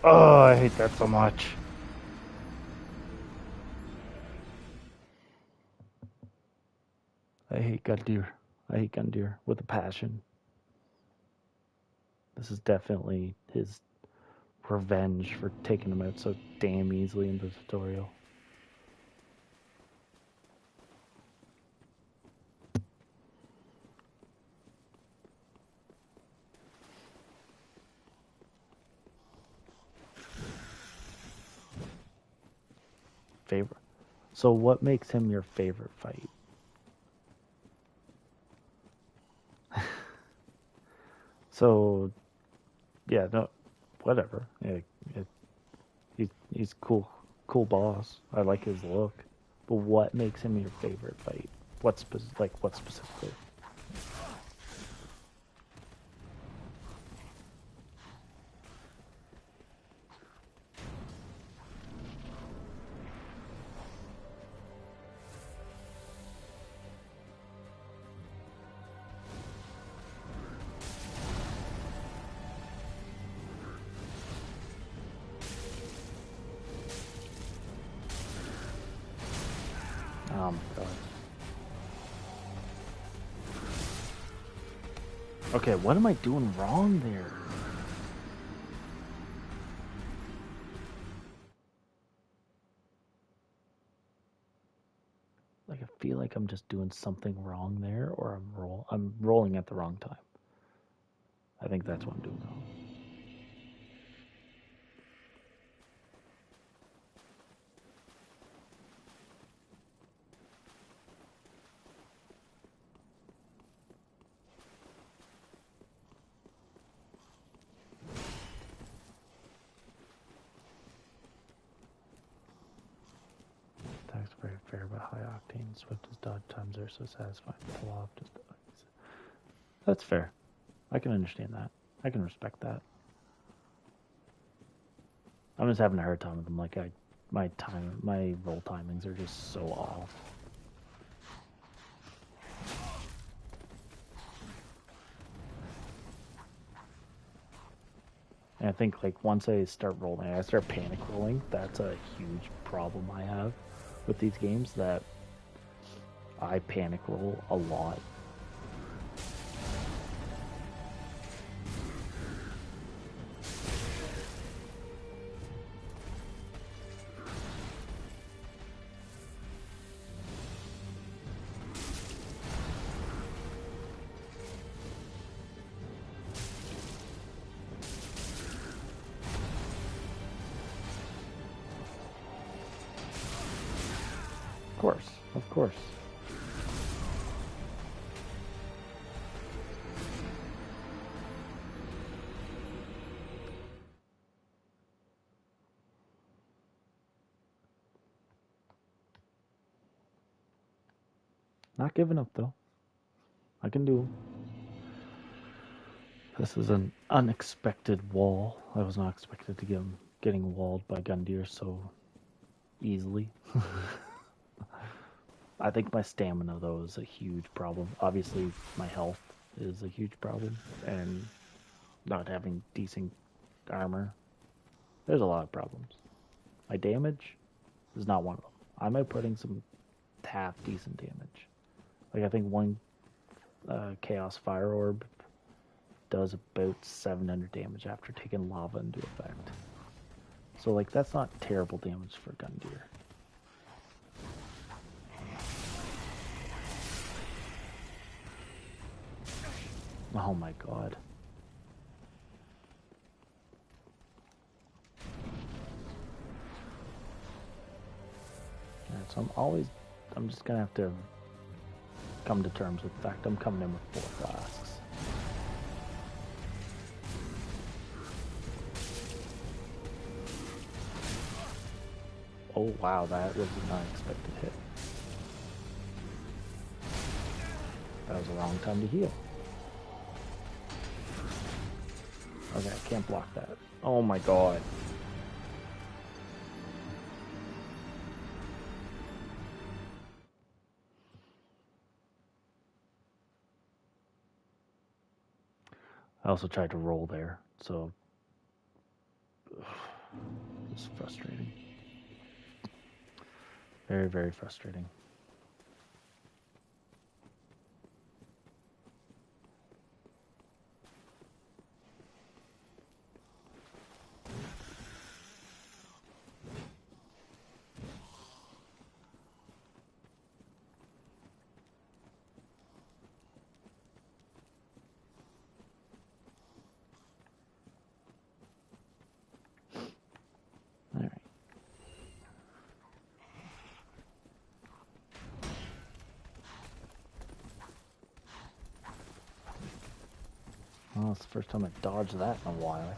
Oh, I hate that so much. I hate Gundyr. I hate Gundyr with a passion. This is definitely his revenge for taking him out so damn easily in the tutorial. Favorite. So what makes him your favorite fight? So, yeah, no, whatever. He's cool boss. I like his look. But what makes him your favorite fight? What specifically? Okay, what am I doing wrong there? Like, I feel like I'm just doing something wrong there, or I'm rolling at the wrong time. I think that's what I'm doing wrong. Attacks very fair but high octane. Swift as dodge times are so satisfying. Pull off just. That's fair. I can understand that. I can respect that. I'm just having a hard time with them. Like my roll timings are just so off. And I think like once I start rolling, I start panic rolling. That's a huge problem I have with these games. That I panic roll a lot. Of course. Not giving up though. I can do. This is an unexpected wall. I was not expected to get getting walled by Gundyr so easily. I think my stamina though is a huge problem. Obviously, my health is a huge problem, and not having decent armor. There's a lot of problems. My damage is not one of them. I'm outputting some half decent damage. Like I think one Chaos Fire Orb does about 700 damage after taking lava into effect. So like that's not terrible damage for Gundyr. Oh my god. Alright, so I'm just gonna have to come to terms with the fact I'm coming in with 4 flasks. Oh wow, that was an unexpected hit. That was the wrong time to heal. Okay, I can't block that. Oh my god. I also tried to roll there, so it's frustrating. Very, very frustrating. Alright. Well, it's the first time I dodged that in a while.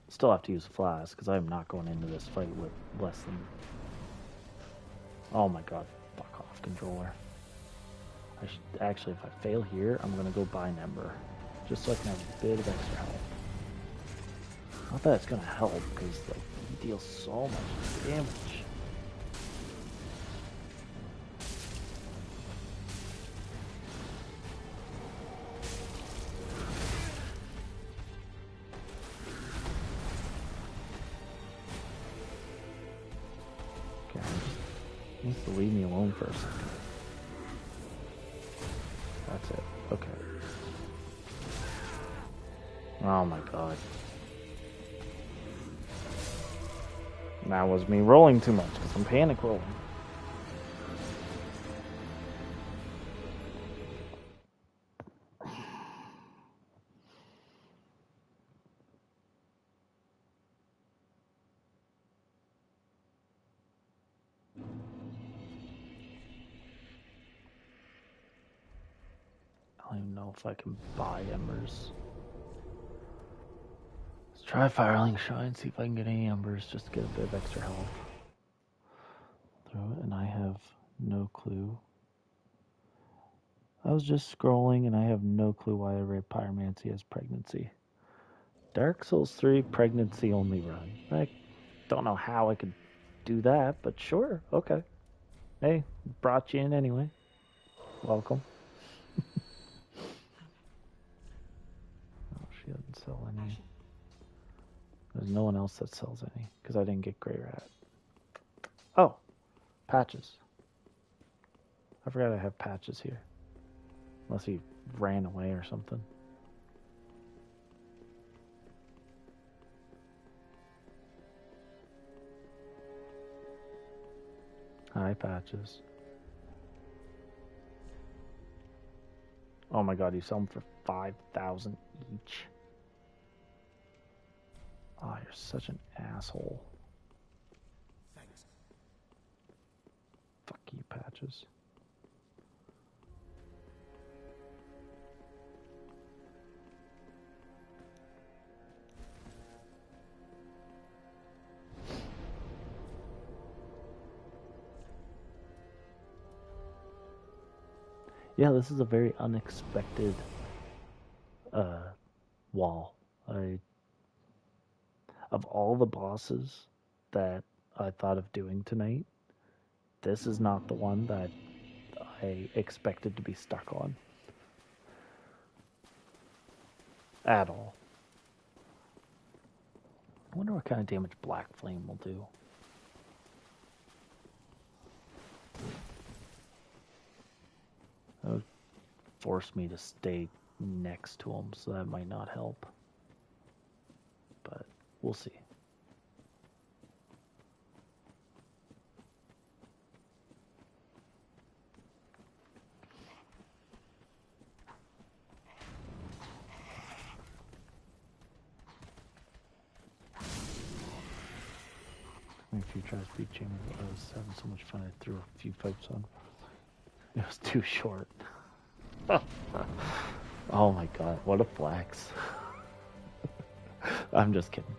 Still have to use a flask, because I'm not going into this fight with less than... Oh my god, fuck off, controller. I should... Actually, if I fail here, I'm going to go buy an Ember. Just so I can have a bit of extra health. Not that it's going to help, because like, he deals so much damage. He needs to leave me alone for a second. That's it. Okay. Oh my god. That was me rolling too much because I'm panic rolling. I don't even know if I can buy embers. Let's try Firelink Shrine, see if I can get any embers just to get a bit of extra health. Throw it, and I have no clue. I was just scrolling and I have no clue why I read Pyromancy as pregnancy. Dark Souls 3 pregnancy only run. I don't know how I could do that, but sure, okay. Hey, brought you in anyway. Welcome. Oh, she doesn't sell any. There's no one else that sells any because I didn't get Grey Rat. Oh, patches. I forgot I have patches here. Unless he ran away or something. Hi, patches. Oh my god, you sell them for 5,000 each. Oh, you're such an asshole. Thanks. Fuck you, patches. Yeah, this is a very unexpected wall. Of all the bosses that I thought of doing tonight, this is not the one that I expected to be stuck on. At all. I wonder what kind of damage Black Flame will do. That would force me to stay next to him, so that might not help. But we'll see. A few tries to beat Jamie, but I was having so much fun I threw a few fights on. It was too short. Oh my god, what a flex. I'm just kidding.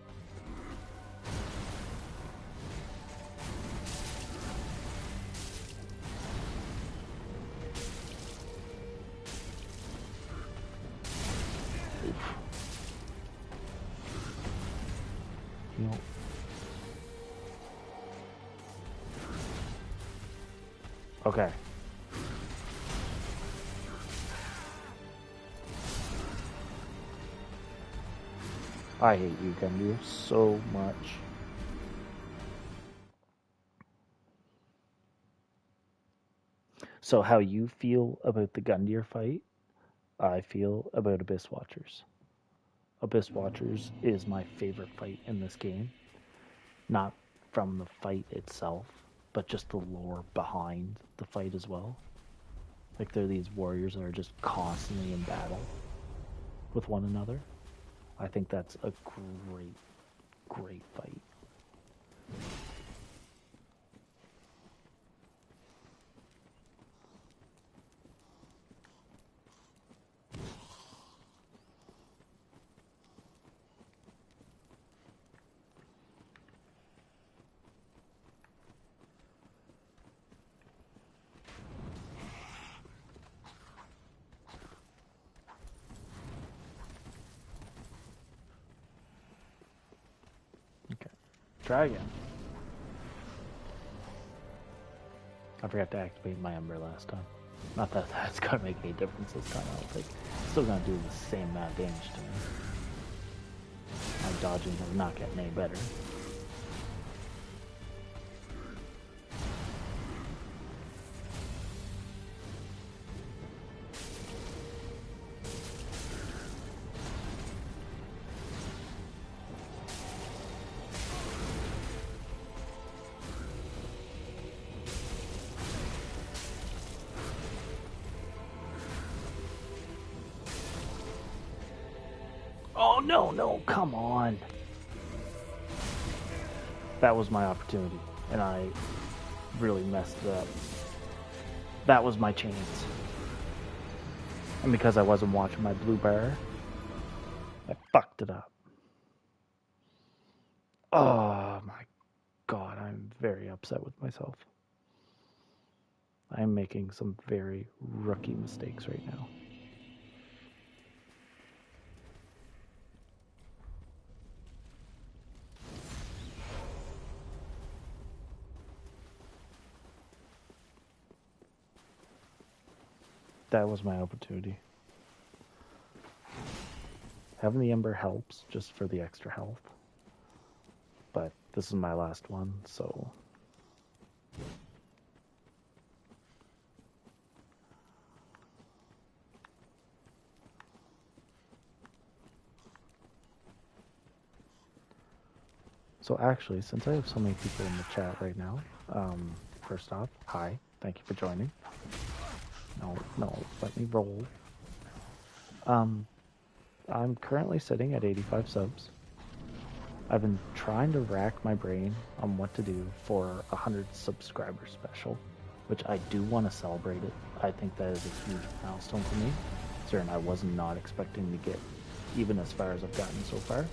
Oof. You know, okay. I hate you, Gundy, so much. So how you feel about the Gundyr fight, I feel about Abyss Watchers. Abyss Watchers is my favorite fight in this game. Not from the fight itself, but just the lore behind the fight as well. Like they're these warriors that are just constantly in battle with one another. I think that's a great, great fight. Okay, try again. I forgot to activate my Ember last time. Not that that's gonna make any difference this time, I don't think. It's still gonna do the same amount of damage to me. My dodging is not getting any better. no, come on. That was my opportunity, and I really messed it up. That was my chance. And because I wasn't watching my blue bar, I fucked it up. Oh my god, I'm very upset with myself. I'm making some very rookie mistakes right now. That was my opportunity. Having the Ember helps just for the extra health. But this is my last one, so... So actually, since I have so many people in the chat right now, first off, hi, thank you for joining. No, let me roll. I'm currently sitting at 85 subs. I've been trying to rack my brain on what to do for a 100 subscriber special, which I do want to celebrate it. I think that is a huge milestone for me. Certain I was not expecting to get even as far as I've gotten so far.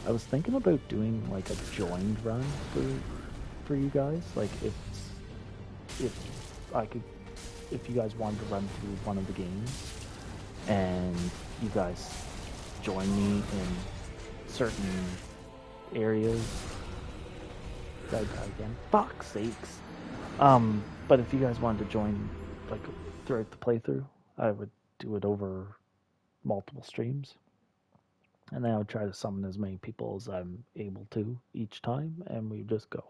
I was thinking about doing like a joined run for you guys. Like if you guys wanted to run through one of the games and you guys join me in certain areas. Did I die again? Fuck's sakes. But if you guys wanted to join like throughout the playthrough, I would do it over multiple streams. And then I would try to summon as many people as I'm able to each time, and we just go.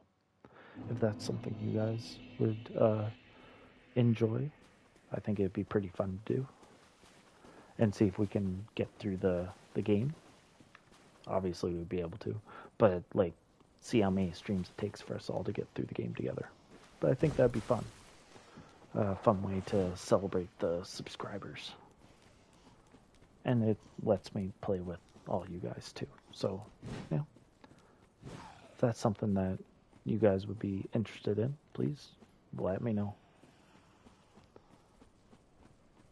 If that's something you guys would enjoy, I think it'd be pretty fun to do. And see if we can get through the game. Obviously, we'd be able to. But, like, see how many streams it takes for us all to get through the game together. But I think that'd be fun. A fun way to celebrate the subscribers. And it lets me play with all you guys too. So, yeah. If that's something that you guys would be interested in, please let me know.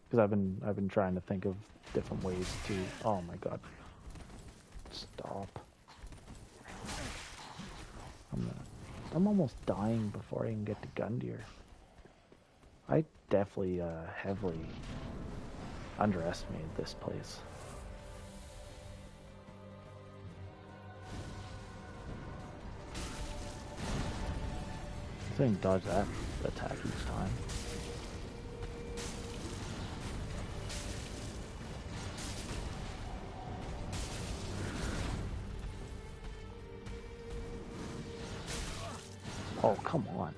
Because I've been trying to think of different ways to. Oh my god! Stop! I'm almost dying before I even get to Gundyr. I definitely heavily underestimated this place. I didn't dodge that attack each time. Oh, come on.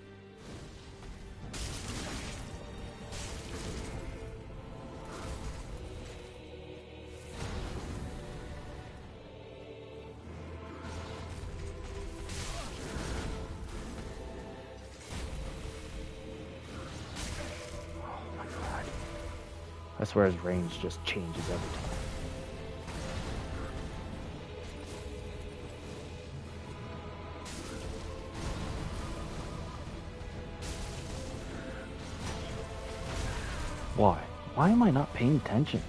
I swear his range just changes every time. Why? Why am I not paying attention?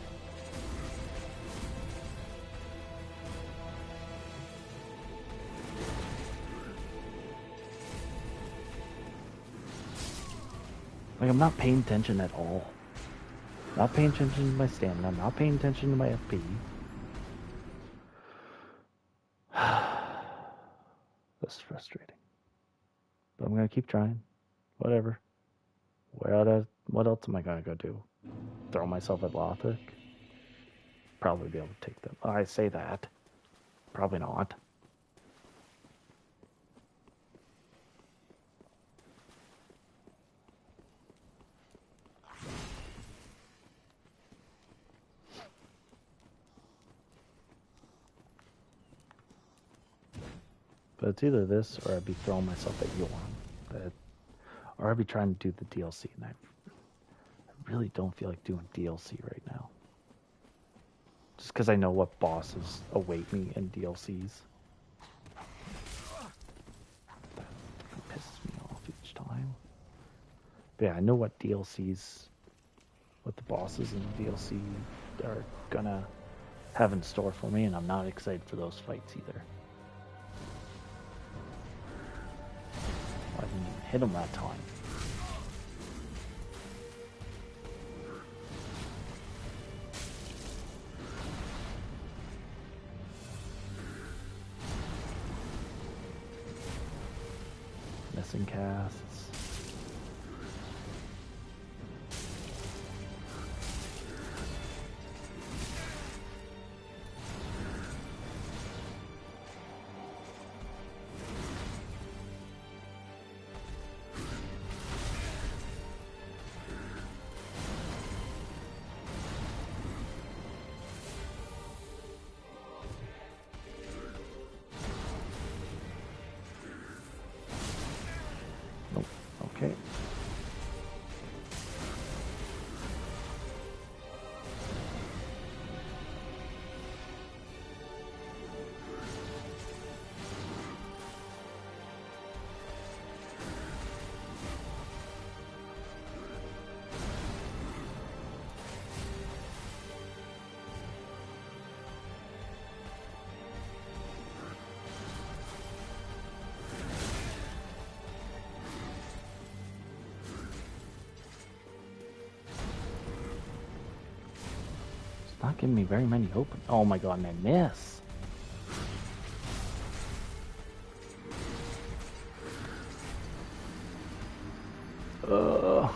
Like, I'm not paying attention at all. Not paying attention to my stamina. I'm not paying attention to my FP. That's frustrating. But I'm gonna keep trying. Whatever. What else am I gonna go do? Throw myself at Lothric? Probably be able to take them. I say that. Probably not. But it's either this or I'd be throwing myself at Yorn. Or I'd be trying to do the DLC, and I really don't feel like doing DLC right now. Just because I know what bosses await me in DLCs. That pisses me off each time. But yeah, I know what DLCs, what the bosses in the DLC are gonna have in store for me, and I'm not excited for those fights either. I didn't even hit him that time. Missing casts. Nope. Okay. Not giving me very many open. Oh my god, and I miss. I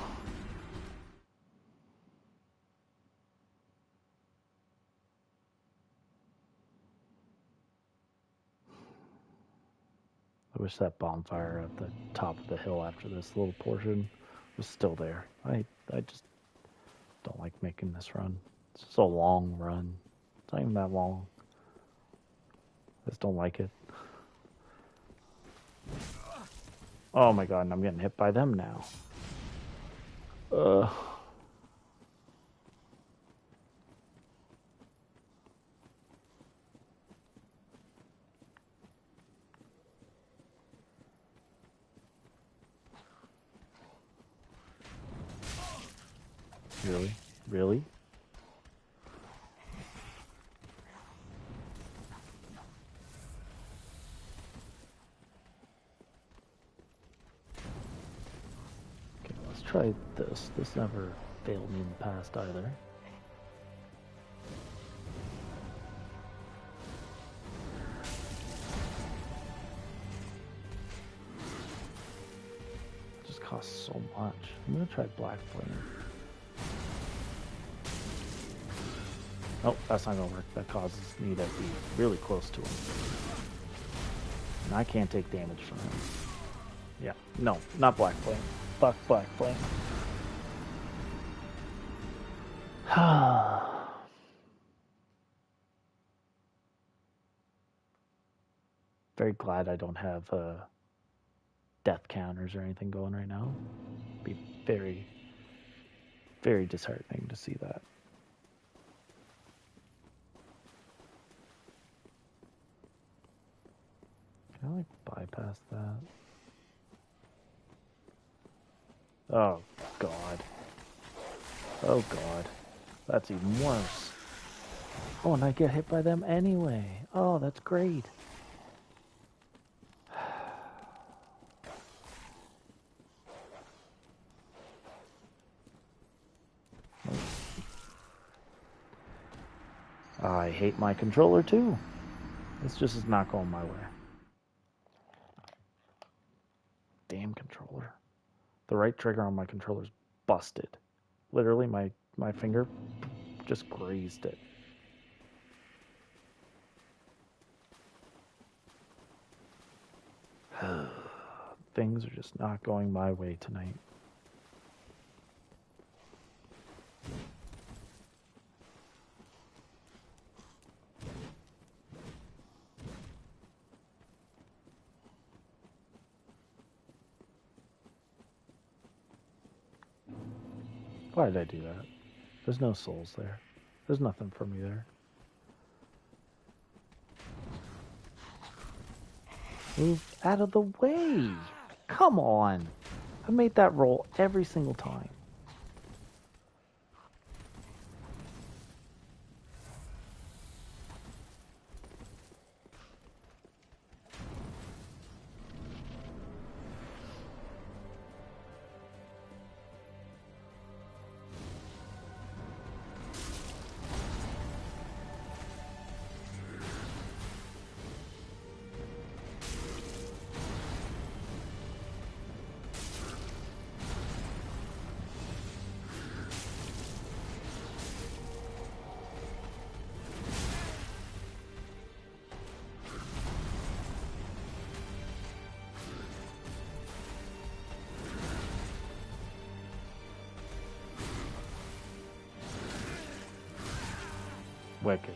wish that bonfire at the top of the hill after this little portion was still there. I just don't like making this run. It's just a long run. It's not even that long. I just don't like it. Oh my god, and I'm getting hit by them now. Really? Really? Okay, let's try this. This never failed me in the past either. It just costs so much. I'm gonna try Black Flame. Nope, that's not gonna work. That causes me to be really close to him. And I can't take damage from him. Yeah, no, not Black Flame. Fuck Black Flame. Very glad I don't have death counters or anything going right now. Be very, very disheartening to see that. Can I like bypass that? Oh god. Oh god. That's even worse. Oh, and I get hit by them anyway. Oh, that's great. I hate my controller too. This just is not going my way. Damn controller. The right trigger on my controller's busted. Literally, my finger just grazed it. Things are just not going my way tonight. Why did I do that? There's no souls there. There's nothing for me there. Move out of the way. Come on. I made that roll every single time. Wicked.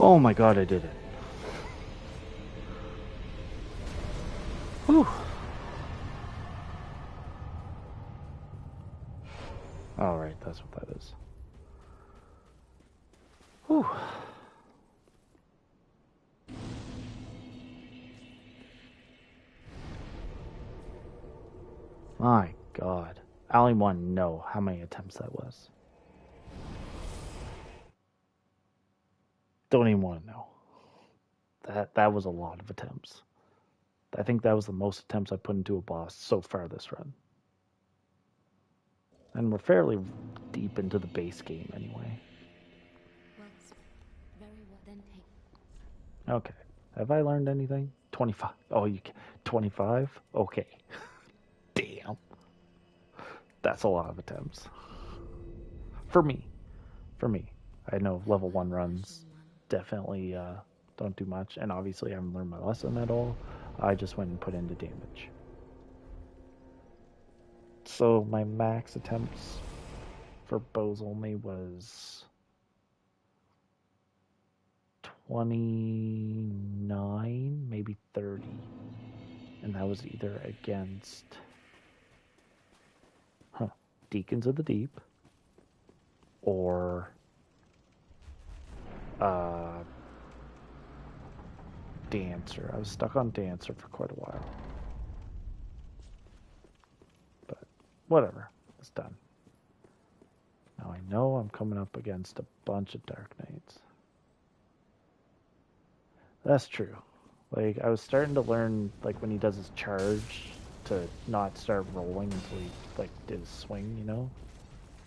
Oh my god, I did it. Whew. Alright, that's what that is. Whew. My god. I don't even want to know how many attempts that was. Don't even want to know. That was a lot of attempts. I think that was the most attempts I put into a boss so far this run. And we're fairly deep into the base game anyway. Well, very well. Then take. Okay. Have I learned anything? 25. Oh, 25? Okay. Damn. That's a lot of attempts. For me. I know level 1 runs definitely don't do much, and obviously I haven't learned my lesson at all. I just went and put in the damage. So my max attempts for bows only was 29, maybe 30. And that was either against Deacons of the Deep or Dancer. I was stuck on Dancer for quite a while. But whatever. It's done. Now I know I'm coming up against a bunch of Dark Knights. That's true. Like, I was starting to learn, like, when he does his charge, to not start rolling until he, like, did his swing, you know?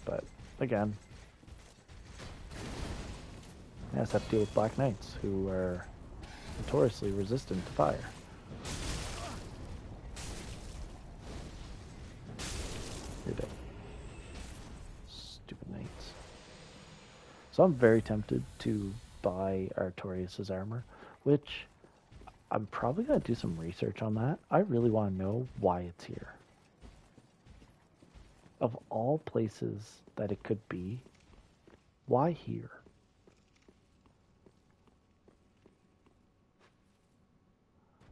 But, again, I just have to deal with Black Knights, who are notoriously resistant to fire. You're dead. Stupid Knights. So I'm very tempted to buy Artorias' armor, which I'm probably going to do some research on that. I really want to know why it's here. Of all places that it could be, why here?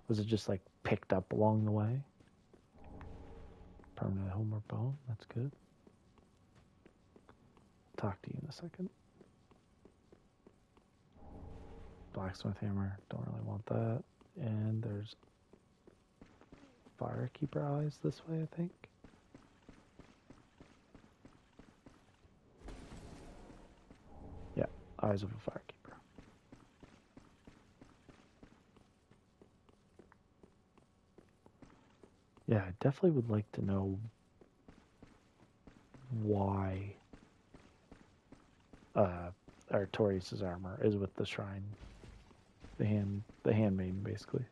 Was it just like picked up along the way? Permanent homeward bone, that's good. Talk to you in a second. Blacksmith hammer, don't really want that. And there's Firekeeper eyes this way, I think. Yeah, eyes of a Firekeeper. Yeah, I definitely would like to know why Artorias' armor is with the shrine. The handmaiden, basically.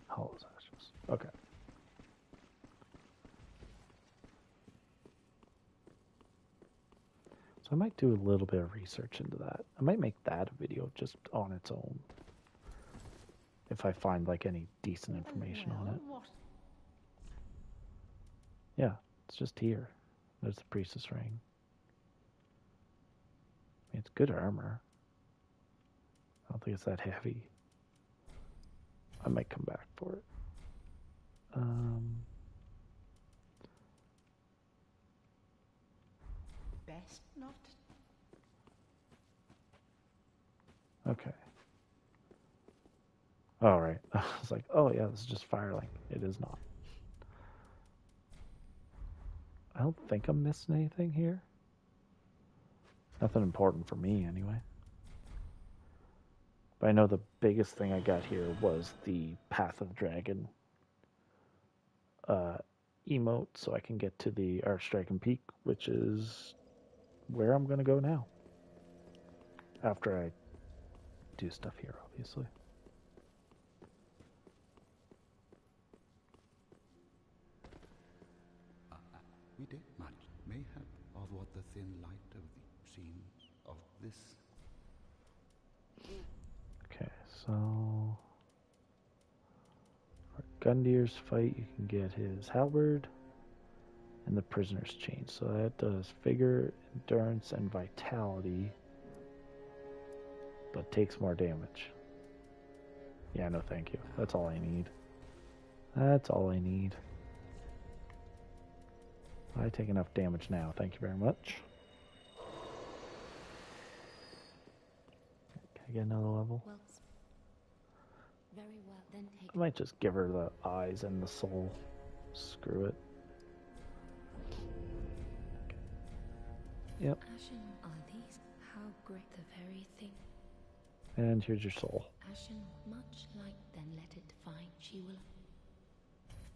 Hollow's ashes. Okay. So I might do a little bit of research into that. I might make that a video just on its own. if I find like any decent information on it. What? Yeah, it's just here. There's the priestess ring. I mean, it's good armor. I don't think it's that heavy. I might come back for it. Best not. Okay. All right. I was like, oh yeah, this is just Firelink. It is not. I don't think I'm missing anything here. Nothing important for me, anyway. But I know the biggest thing I got here was the Path of Dragon emote, so I can get to the Archdragon Peak, which is where I'm going to go now. After I do stuff here, obviously. We did much, mayhap of what the thin light of the scenes of this. Okay, so for Gundir's fight, you can get his halberd and the prisoner's chain. So that does vigor, endurance, and vitality, but takes more damage. Yeah, no thank you. That's all I need. That's all I need. I take enough damage now. Thank you very much. Can I get another level? Well, very well. Then take. I might just give her the eyes and the soul. Screw it. Yep. Ashen are these? How great the very thing. And here's your soul. Ashen, much like then let it find she will.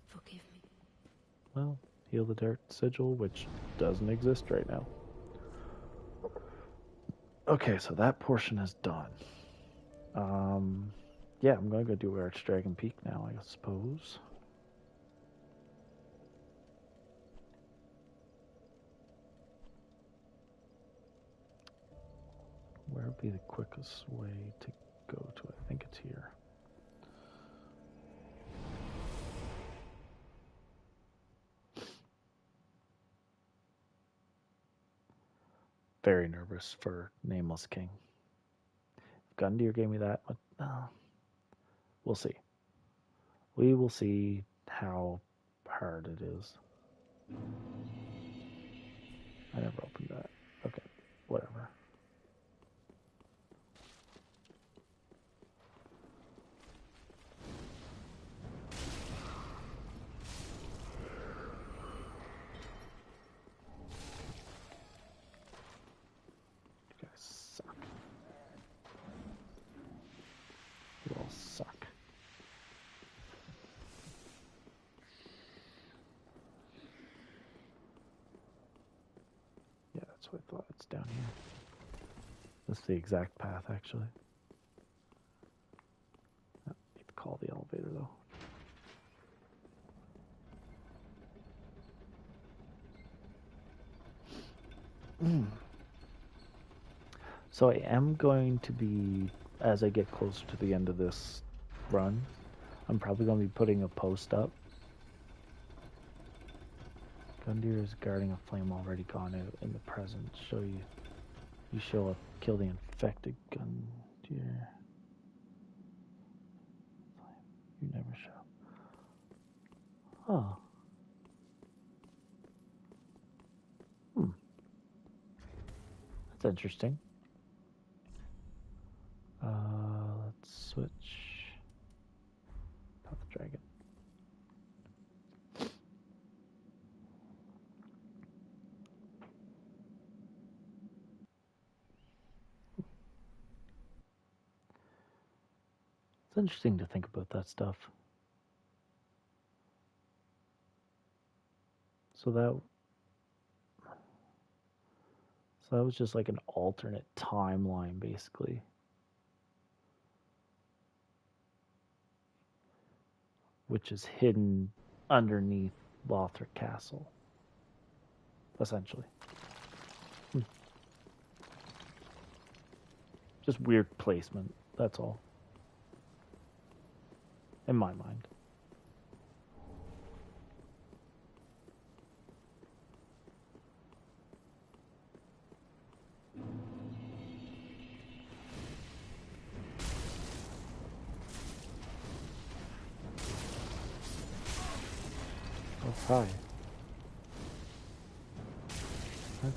Forgive me. Well, heal the dirt sigil, which doesn't exist right now. Okay, so that portion is done. Yeah, I'm gonna go do Archdragon Peak now, I suppose. Where would be the quickest way to go to it? I think it's here. Very nervous for Nameless King. If Gundyr gave me that, but we'll see. We will see how hard it is. I never opened that. Okay, whatever. You guys suck. You all suck. Yeah, that's what I thought. It's down here. That's the exact path, actually. Oh, need to call the elevator, though. So I am going to be, as I get closer to the end of this run, I'm probably going to be putting a post up. Gundyr is guarding a flame already gone out in the present. You show up, kill the infected Gundyr. You never show. Huh. That's interesting. Let's switch. Path of Dragon. It's interesting to think about that stuff. So that was just like an alternate timeline, basically. Which is hidden underneath Lothric Castle. Essentially. Just weird placement, that's all. in my mind. Oh, hi.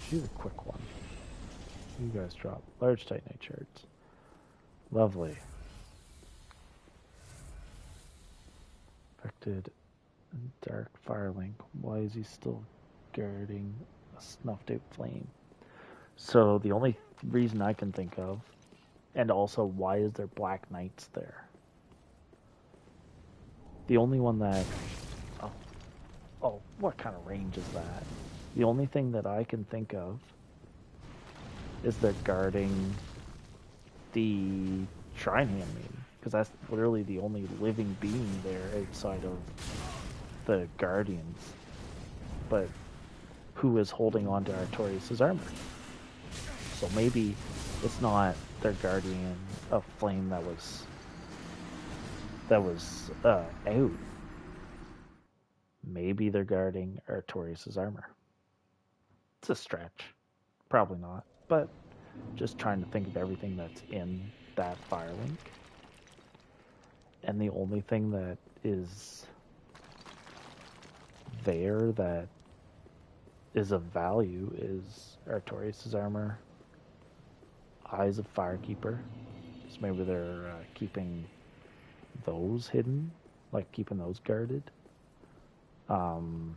She's a quick one. You guys drop large titanite shards. Lovely. Affected dark firelink. Why is he still guarding a snuffed out flame? So the only reason I can think of, and also why is there black knights there? The only one that, oh, what kind of range is that? The only thing that I can think of is they're guarding the Shrine Handmaiden, because that's literally the only living being there outside of the Guardians. But who is holding on to Artorias' armor? So maybe it's not their guardian of flame that was out. Maybe they're guarding Artorias' armor. It's a stretch. Probably not. But just trying to think of everything that's in that firelink. And the only thing that is there that is of value is Artorias' armor, Eyes of Firekeeper. So maybe they're keeping those hidden, like keeping those guarded. Trying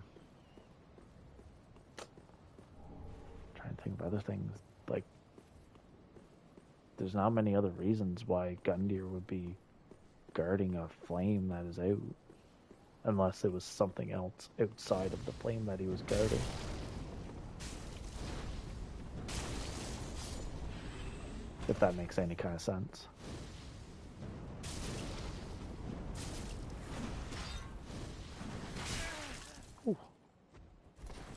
to think of other things. Like, there's not many other reasons why Gundyr would be guarding a flame that is out, unless it was something else outside of the flame that he was guarding. If that makes any kind of sense. Ooh,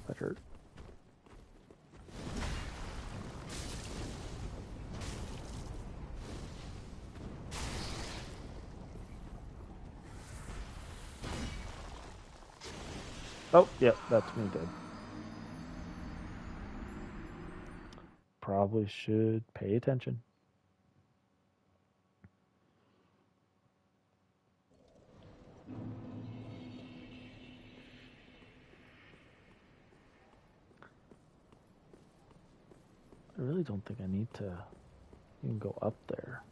that hurt. Oh, yep, that's me dead. Probably should pay attention. I really don't think I need to even go up there.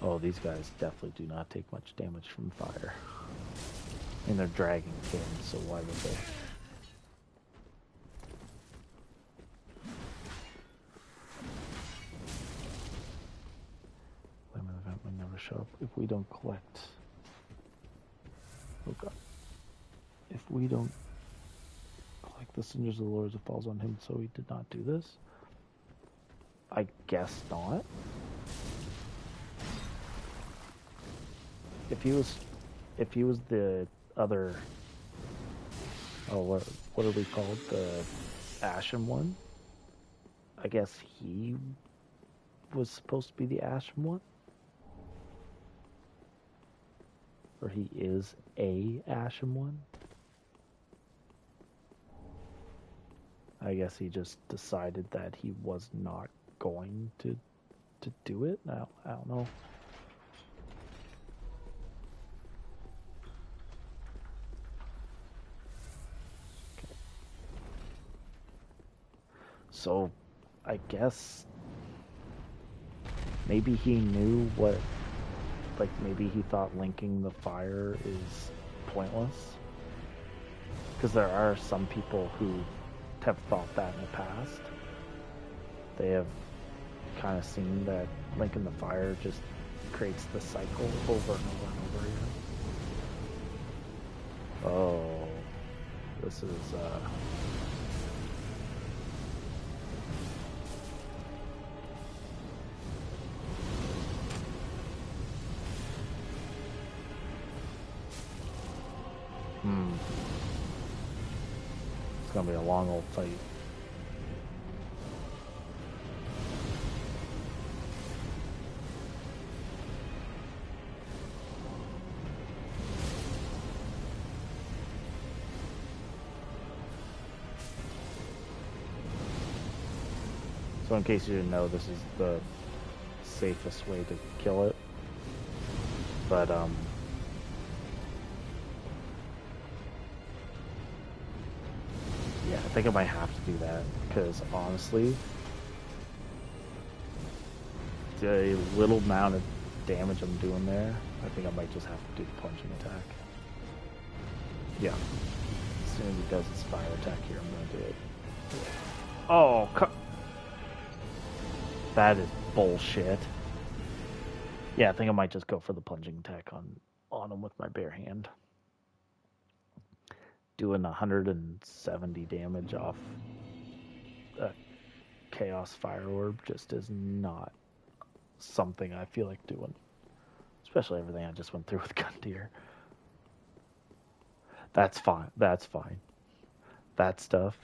Oh, these guys definitely do not take much damage from fire. And they're dragging kin, so why would they? Lemon event may never show up if we don't collect. Oh god. If we don't collect the Singers of the Lords, it falls on him, so he did not do this. I guess not. If he was the other, what are we called? The Ashen one? I guess he was supposed to be the Ashen one? Or he is a Ashen one? I guess he just decided that he was not going to do it. I don't know. Okay. So, I guess maybe he knew what, like maybe he thought linking the fire is pointless. Because there are some people who have thought that in the past. They have kind of seen that linking the fire just creates the cycle over and over and over again. Oh, this is It's gonna be a long old fight. So in case you didn't know, this is the safest way to kill it. But, yeah, I think I might have to do that, because honestly, the little amount of damage I'm doing there, I think I might just have to do the plunging attack. Yeah. As soon as he does his fire attack here, I'm gonna do it. Oh, that is bullshit. Yeah, I think I might just go for the plunging attack on him with my bare hand. Doing 170 damage off a Chaos Fire Orb just is not something I feel like doing. Especially everything I just went through with Gundyr. That's fine. That's fine. That stuff,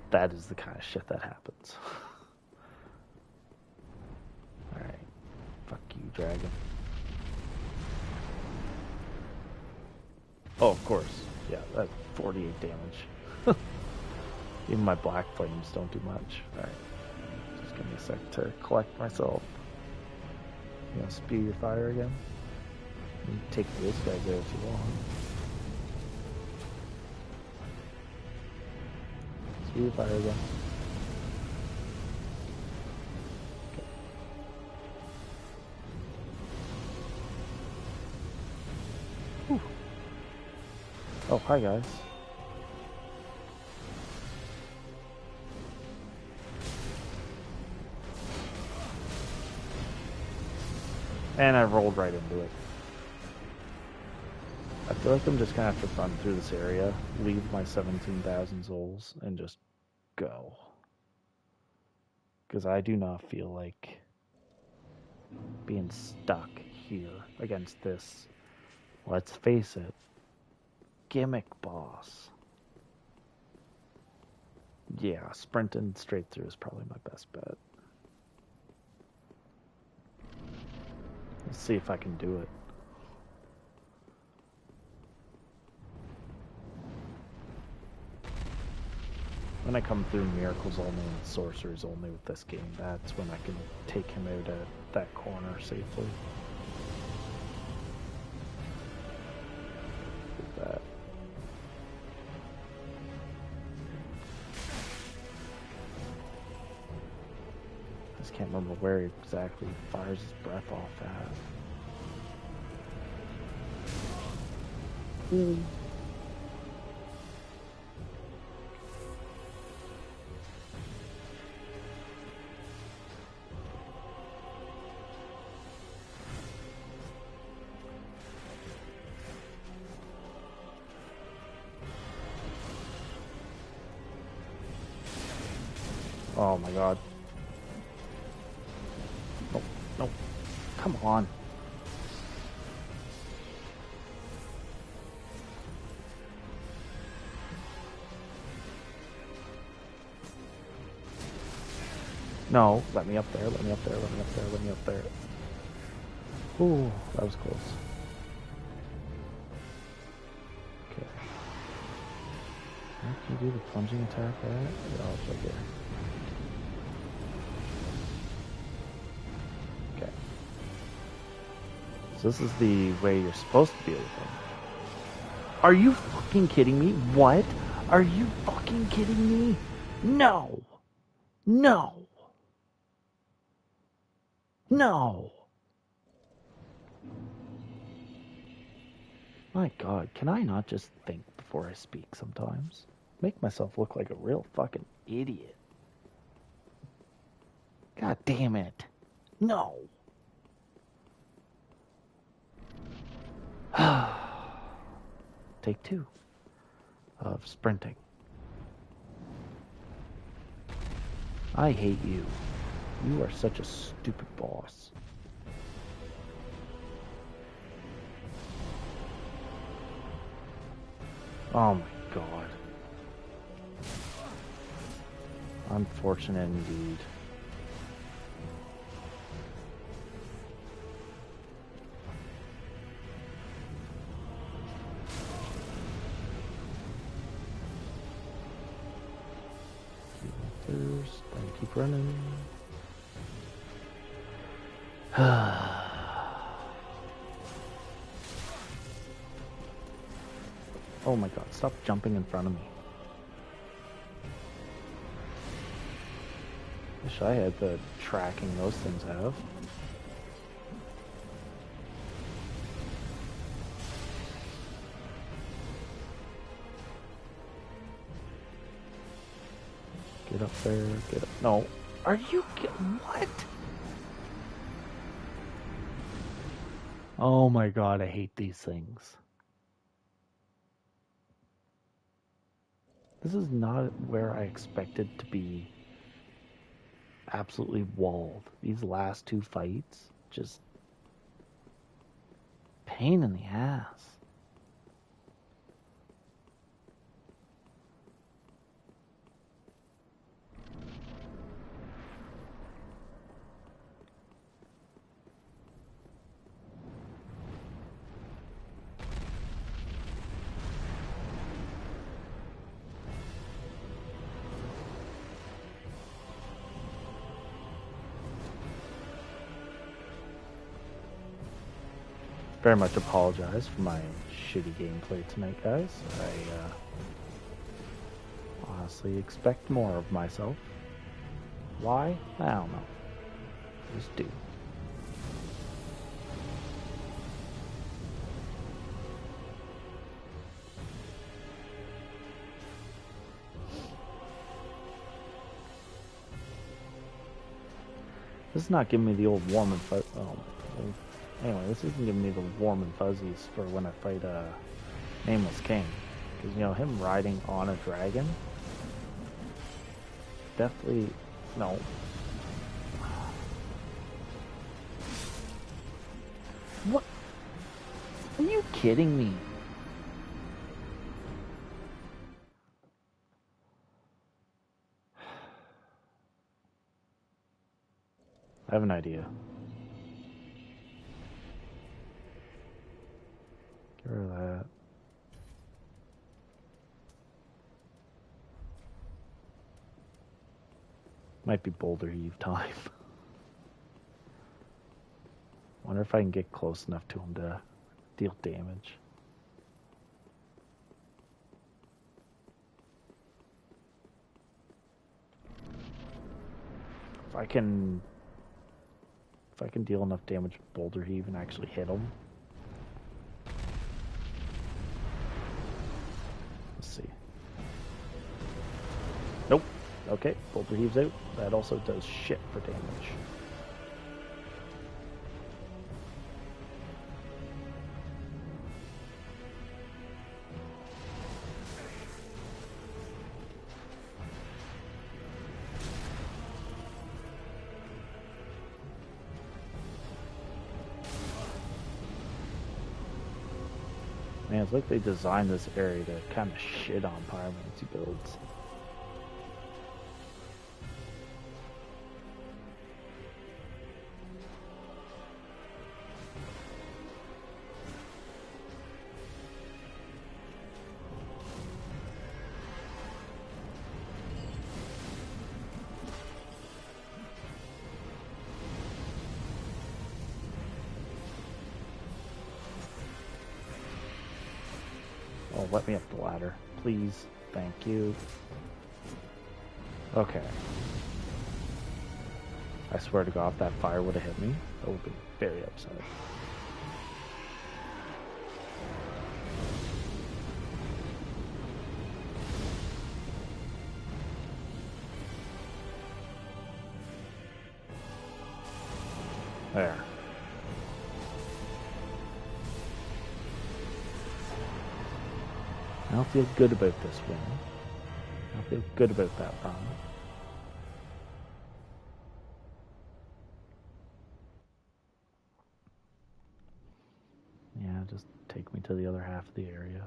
that is the kind of shit that happens. Alright. Fuck you, dragon. Oh, of course. Yeah, that's 48 damage. Even my black flames don't do much. Alright. Just give me a sec to collect myself. You want to spew your fire again? You can take this guy there if you want. Spew your fire again. Okay. Whew. Oh, hi guys. And I rolled right into it. I feel like I'm just gonna have to run through this area, leave my 17,000 souls, and just go. Because I do not feel like being stuck here against this, let's face it, gimmick boss. Yeah, sprinting straight through is probably my best bet. Let's see if I can do it. When I come through miracles only and sorceries only with this game, that's when I can take him out at that corner safely. Do that. I just can't remember where exactly he fires his breath off at. Oh my god. No, no. Come on. No, let me up there, let me up there, let me up there, let me up there. Ooh, that was close. Okay. Where can you do the plunging attack at? Yeah, it's right here. Okay. So this is the way you're supposed to deal with them. Are you fucking kidding me? What? Are you fucking kidding me? No! No! No! My god, can I not just think before I speak sometimes? Make myself look like a real fucking idiot. God damn it. No! Take 2 of sprinting. I hate you. You are such a stupid boss. Oh my god. Unfortunate indeed. First, then keep running. Oh my god, stop jumping in front of me. Wish I had the tracking those things have. Get up there, get up. No. Are you what? Oh my god, I hate these things. This is not where I expected to be absolutely walled. These last two fights, just pain in the ass. Very much apologize for my shitty gameplay tonight, guys. I honestly expect more of myself. Why? I don't know. Just do. This is not giving me the old warm and fuzz. Oh, well, anyway, this isn't giving me the warm and fuzzies for when I fight Nameless King. Because, you know, him riding on a dragon, definitely, no. What? Are you kidding me? I have an idea. Get rid of that. Might be Boulder Heave time. Wonder if I can get close enough to him to deal damage. If I can deal enough damage with Boulder Heave and actually hit him. Let's see. Nope. Okay, Boulder Heave's out. That also does shit for damage. Man, it's like they designed this area to kind of shit on Pyromancy builds. Oh, let me up the ladder, please. Thank you. Okay. I swear to God, if that fire would have hit me, I would be very upset. There. I don't feel good about this win. I don't feel good about that run. Yeah, just take me to the other half of the area.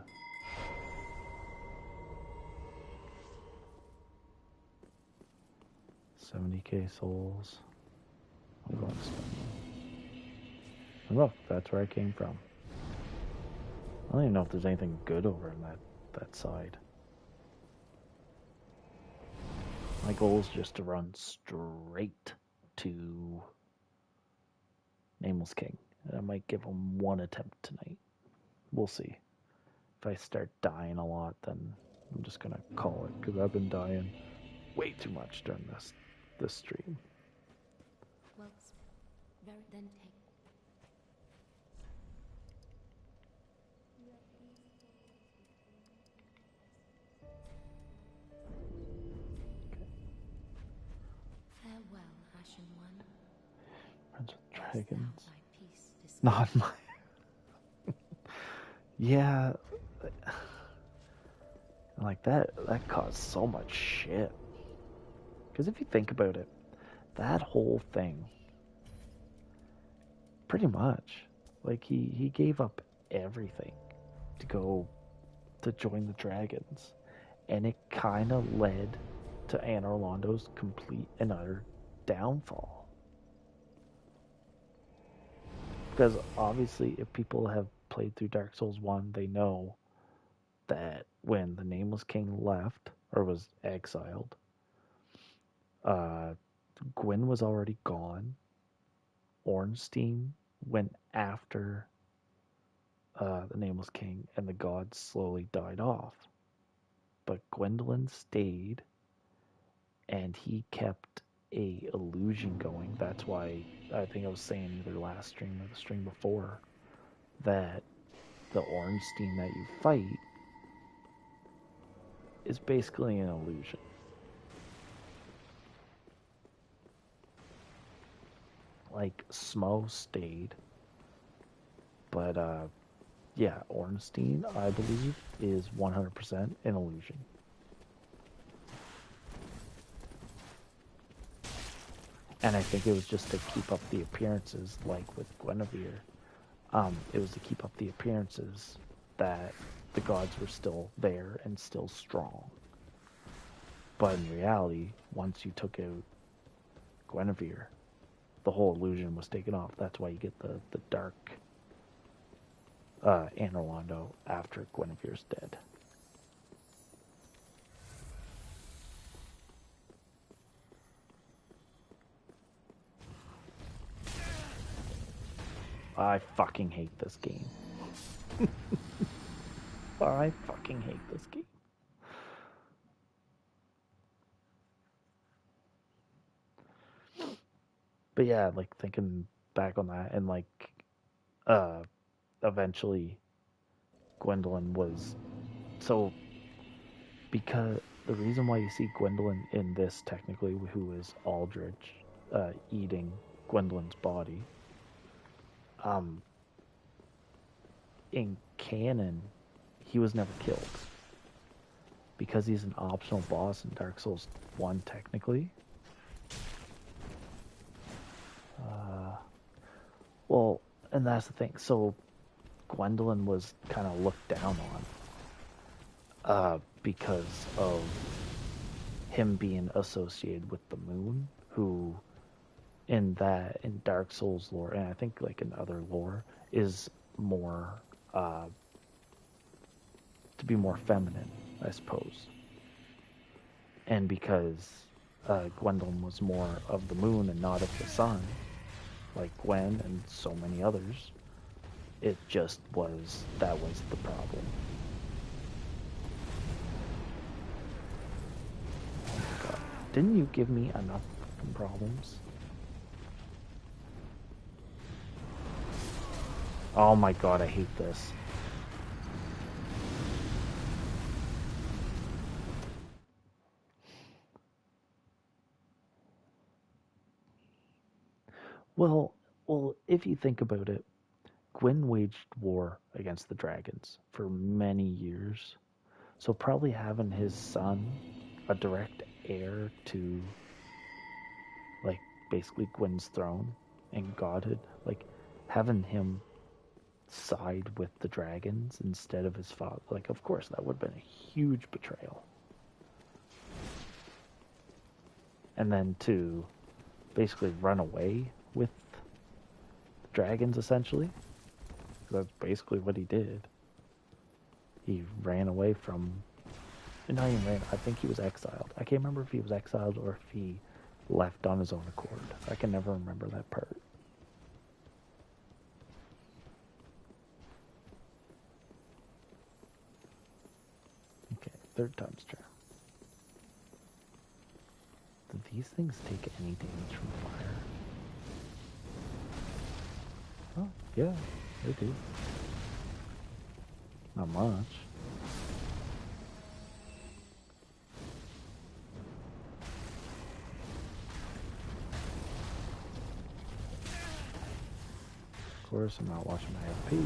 70k souls. I'm going to spend them. And look, that's where I came from. I don't even know if there's anything good over in that side. My goal is just to run straight to Nameless King. And I might give him one attempt tonight. We'll see. If I start dying a lot, then I'm just gonna call it, because I've been dying way too much during this stream. Well, very then take. Farewell, Ashen One. Friends with Dragons. Thy peace Not my. Yeah. Like that caused so much shit. Because if you think about it, that whole thing, pretty much, like he gave up everything to go to join the dragons, and it kind of led to Anor Londo's complete and utter downfall. Because obviously, if people have played through Dark Souls 1, they know that when the Nameless King left or was exiled, Gwyn was already gone. Ornstein went after the Nameless King, and the gods slowly died off. But Gwendolyn stayed, and he kept a illusion going. That's why I think I was saying either last stream or the stream before that the Ornstein that you fight is basically an illusion. Like Smo stayed, but yeah, Ornstein, I believe, is 100% an illusion. And I think it was just to keep up the appearances, like with Guinevere. It was to keep up the appearances that the gods were still there and still strong. But in reality, once you took out Guinevere, the whole illusion was taken off. That's why you get the dark Anor Londo after Guinevere's dead. I fucking hate this game. I fucking hate this game. But yeah, like thinking back on that, and like eventually Gwendolyn was so, because the reason why you see Gwendolyn in this technically, who is Aldrich eating Gwendolyn's body, in canon he was never killed because he's an optional boss in Dark Souls 1 technically. Well, and that's the thing. So Gwendolyn was kind of looked down on because of him being associated with the moon, who in Dark Souls lore, and I think like in other lore, is more to be more feminine, I suppose. And because Gwendolyn was more of the moon and not of the sun, like Gwen and so many others, it just was, that was the problem. Oh my god. Didn't you give me enough problems? Oh my god, I hate this. Well, if you think about it, Gwyn waged war against the dragons for many years. So probably having his son, a direct heir to, like, basically Gwyn's throne and godhood, like, having him side with the dragons instead of his father, like, of course, that would have been a huge betrayal. and then to basically run away with the dragons, essentially. That's basically what he did. He ran away from... Not even ran, I think he was exiled. I can't remember if he was exiled or if he left on his own accord. I can never remember that part. Okay, third time's charm. Do these things take any damage from fire? Oh, yeah, they do. Not much. Of course, I'm not watching my FP.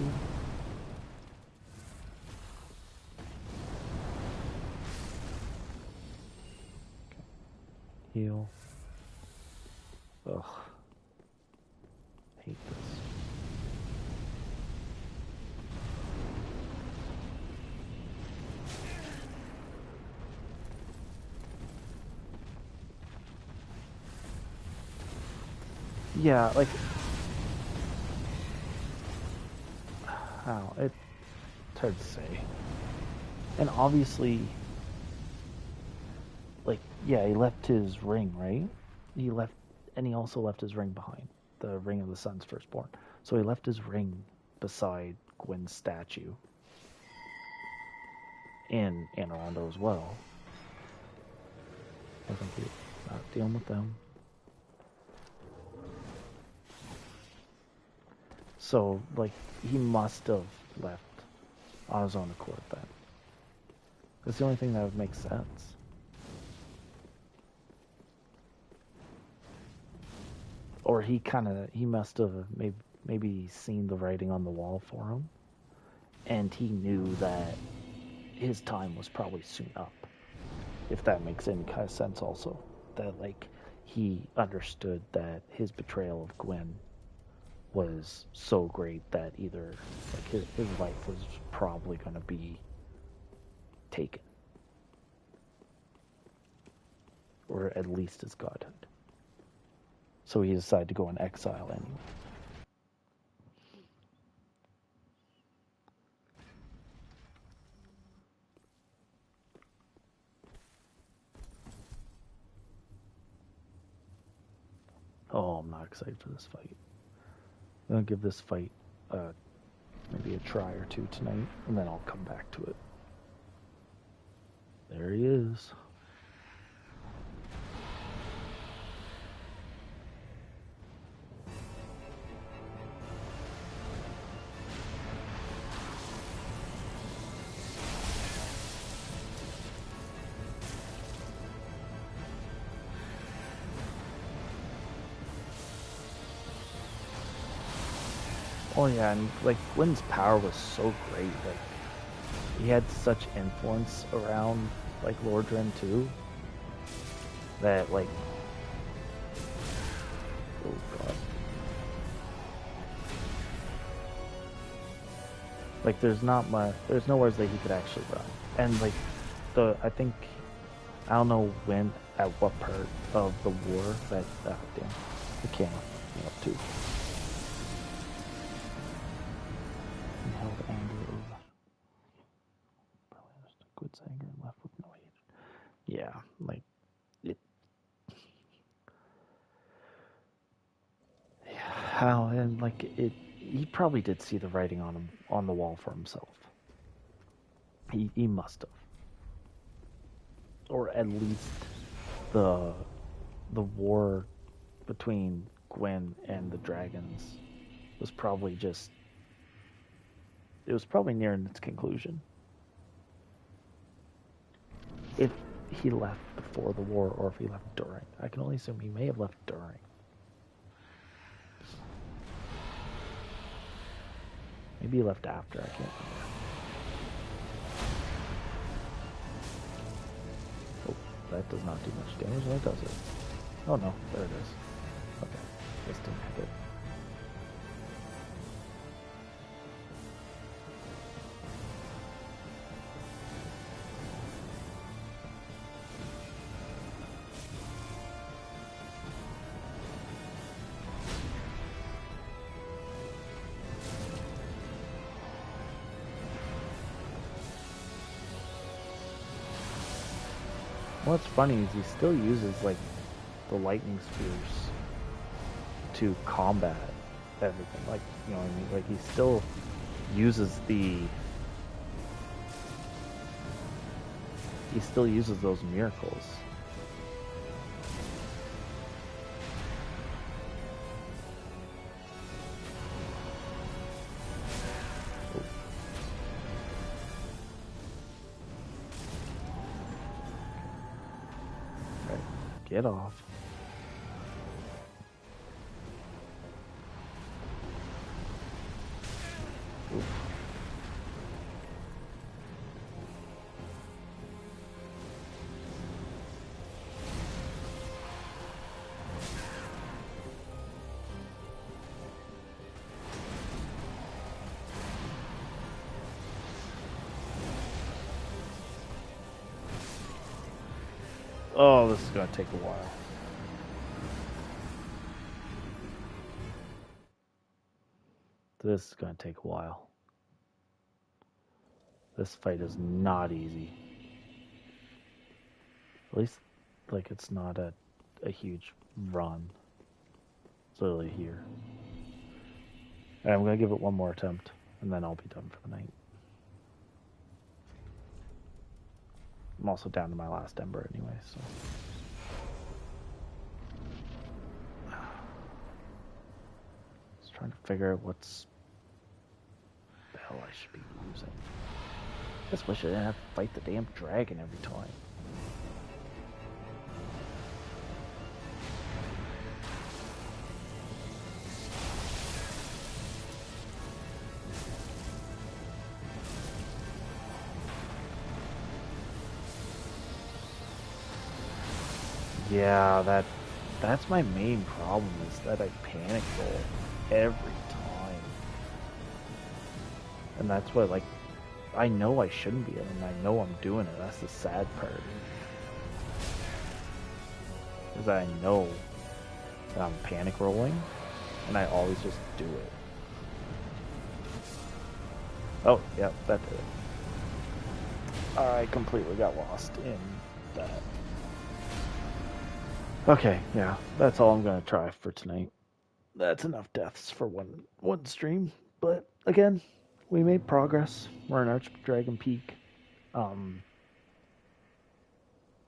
Okay. Heal. Ugh. Hate this. Yeah, like... How? It's hard to say. And obviously... Like, yeah, he left his ring, right? He left... And he also left his ring behind. The ring of the sun's firstborn. So he left his ring beside Gwen's statue. And Anne Arundel as well. I think he's not dealing with them. So, like, he must have left on his own accord then. That's the only thing that would make sense. Or he must have maybe seen the writing on the wall for him. And he knew that his time was probably soon up. If that makes any kind of sense also. That, like, he understood that his betrayal of Gwen was so great that either like his life was probably going to be taken, or at least his godhood. So he decided to go in exile anyway. Oh, I'm not excited for this fight. I'm going to give this fight maybe a try or two tonight, and then I'll come back to it. There he is. Oh yeah, and like Gwen's power was so great. Like he had such influence around like Lordran too. That like, oh god, like there's nowhere that he could actually run. And like I think I don't know when at what part of the war that damn the camera up too. Held anger over. Probably understood Gwen's anger and left with no hatred. Yeah, like it. Yeah, how and like it. He probably did see the writing on the wall for himself. He must have, or at least the war between Gwen and the dragons was probably just. It was probably nearing its conclusion. If he left before the war or if he left during. I can only assume he may have left during. Maybe he left after, I can't remember. Oh, that does not do much damage, or does it? Oh no, there it is. Okay, this didn't hit it. What's funny is he still uses like the lightning spears to combat everything. Like, you know what I mean? Like, he still uses those miracles. Right. Get off. Oof. Oh, this is gonna take a while. This is gonna take a while. This fight is not easy. At least, like, it's not a huge run. It's literally here. And I'm gonna give it one more attempt, and then I'll be done for the night. I'm also down to my last ember anyway, so. Just trying to figure out what's the hell I should be using. I just wish I didn't have to fight the damn dragon every time. Yeah, that's my main problem is that I panic roll every time. And that's what, like, I know I shouldn't be, and I know I'm doing it. That's the sad part. Is I know that I'm panic rolling, and I always just do it. Oh, yeah, that did it. I completely got lost in that. Okay, yeah, that's all I'm gonna try for tonight. That's enough deaths for one stream. But again, we made progress. We're in Archdragon Peak.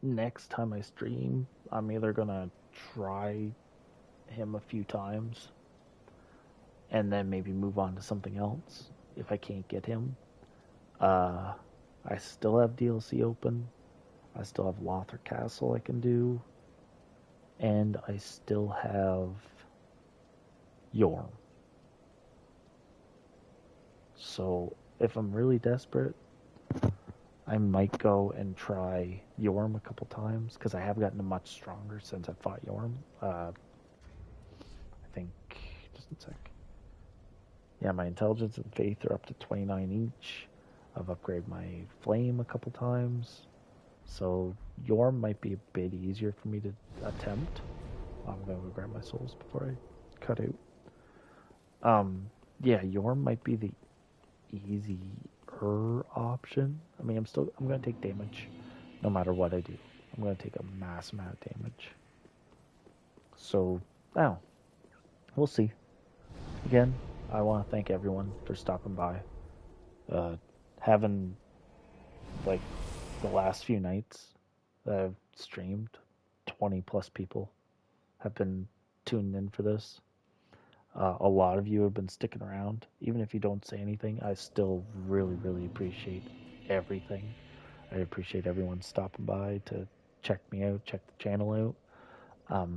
Next time I stream, I'm either gonna try him a few times and then maybe move on to something else if I can't get him. I still have DLC open. I still have Lothar Castle I can do. And I still have Yorm. So if I'm really desperate, I might go and try Yorm a couple times because I have gotten much stronger since I fought Yorm. I think, just a sec. Yeah, my intelligence and faith are up to 29 each. I've upgraded my flame a couple times. So Yorm might be a bit easier for me to attempt. I'm going to go grab my souls before I cut out. Yeah, Yorm might be the easier option. I mean, I'm going to take damage no matter what I do. I'm going to take a mass amount of damage. So, now, we'll see. Again, I want to thank everyone for stopping by. Having, like, the last few nights that I've streamed, 20 plus people have been tuned in for this. A lot of you have been sticking around. Even if you don't say anything, I still really, really appreciate everything. I appreciate everyone stopping by to check me out, check the channel out.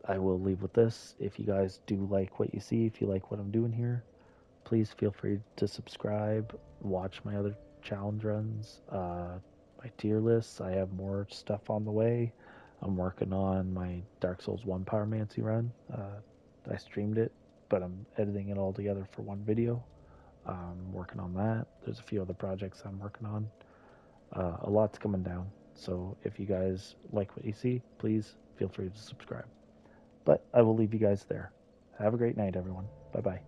I will leave with this. If you guys do like what you see, if you like what I'm doing here, please feel free to subscribe, watch my other challenge runs, my tier lists. I have more stuff on the way. I'm working on my Dark Souls 1 Pyromancy run. I streamed it, but I'm editing it all together for one video. I'm working on that. There's a few other projects I'm working on. A lot's coming down. So if you guys like what you see, please feel free to subscribe. But I will leave you guys there. Have a great night, everyone. Bye-bye.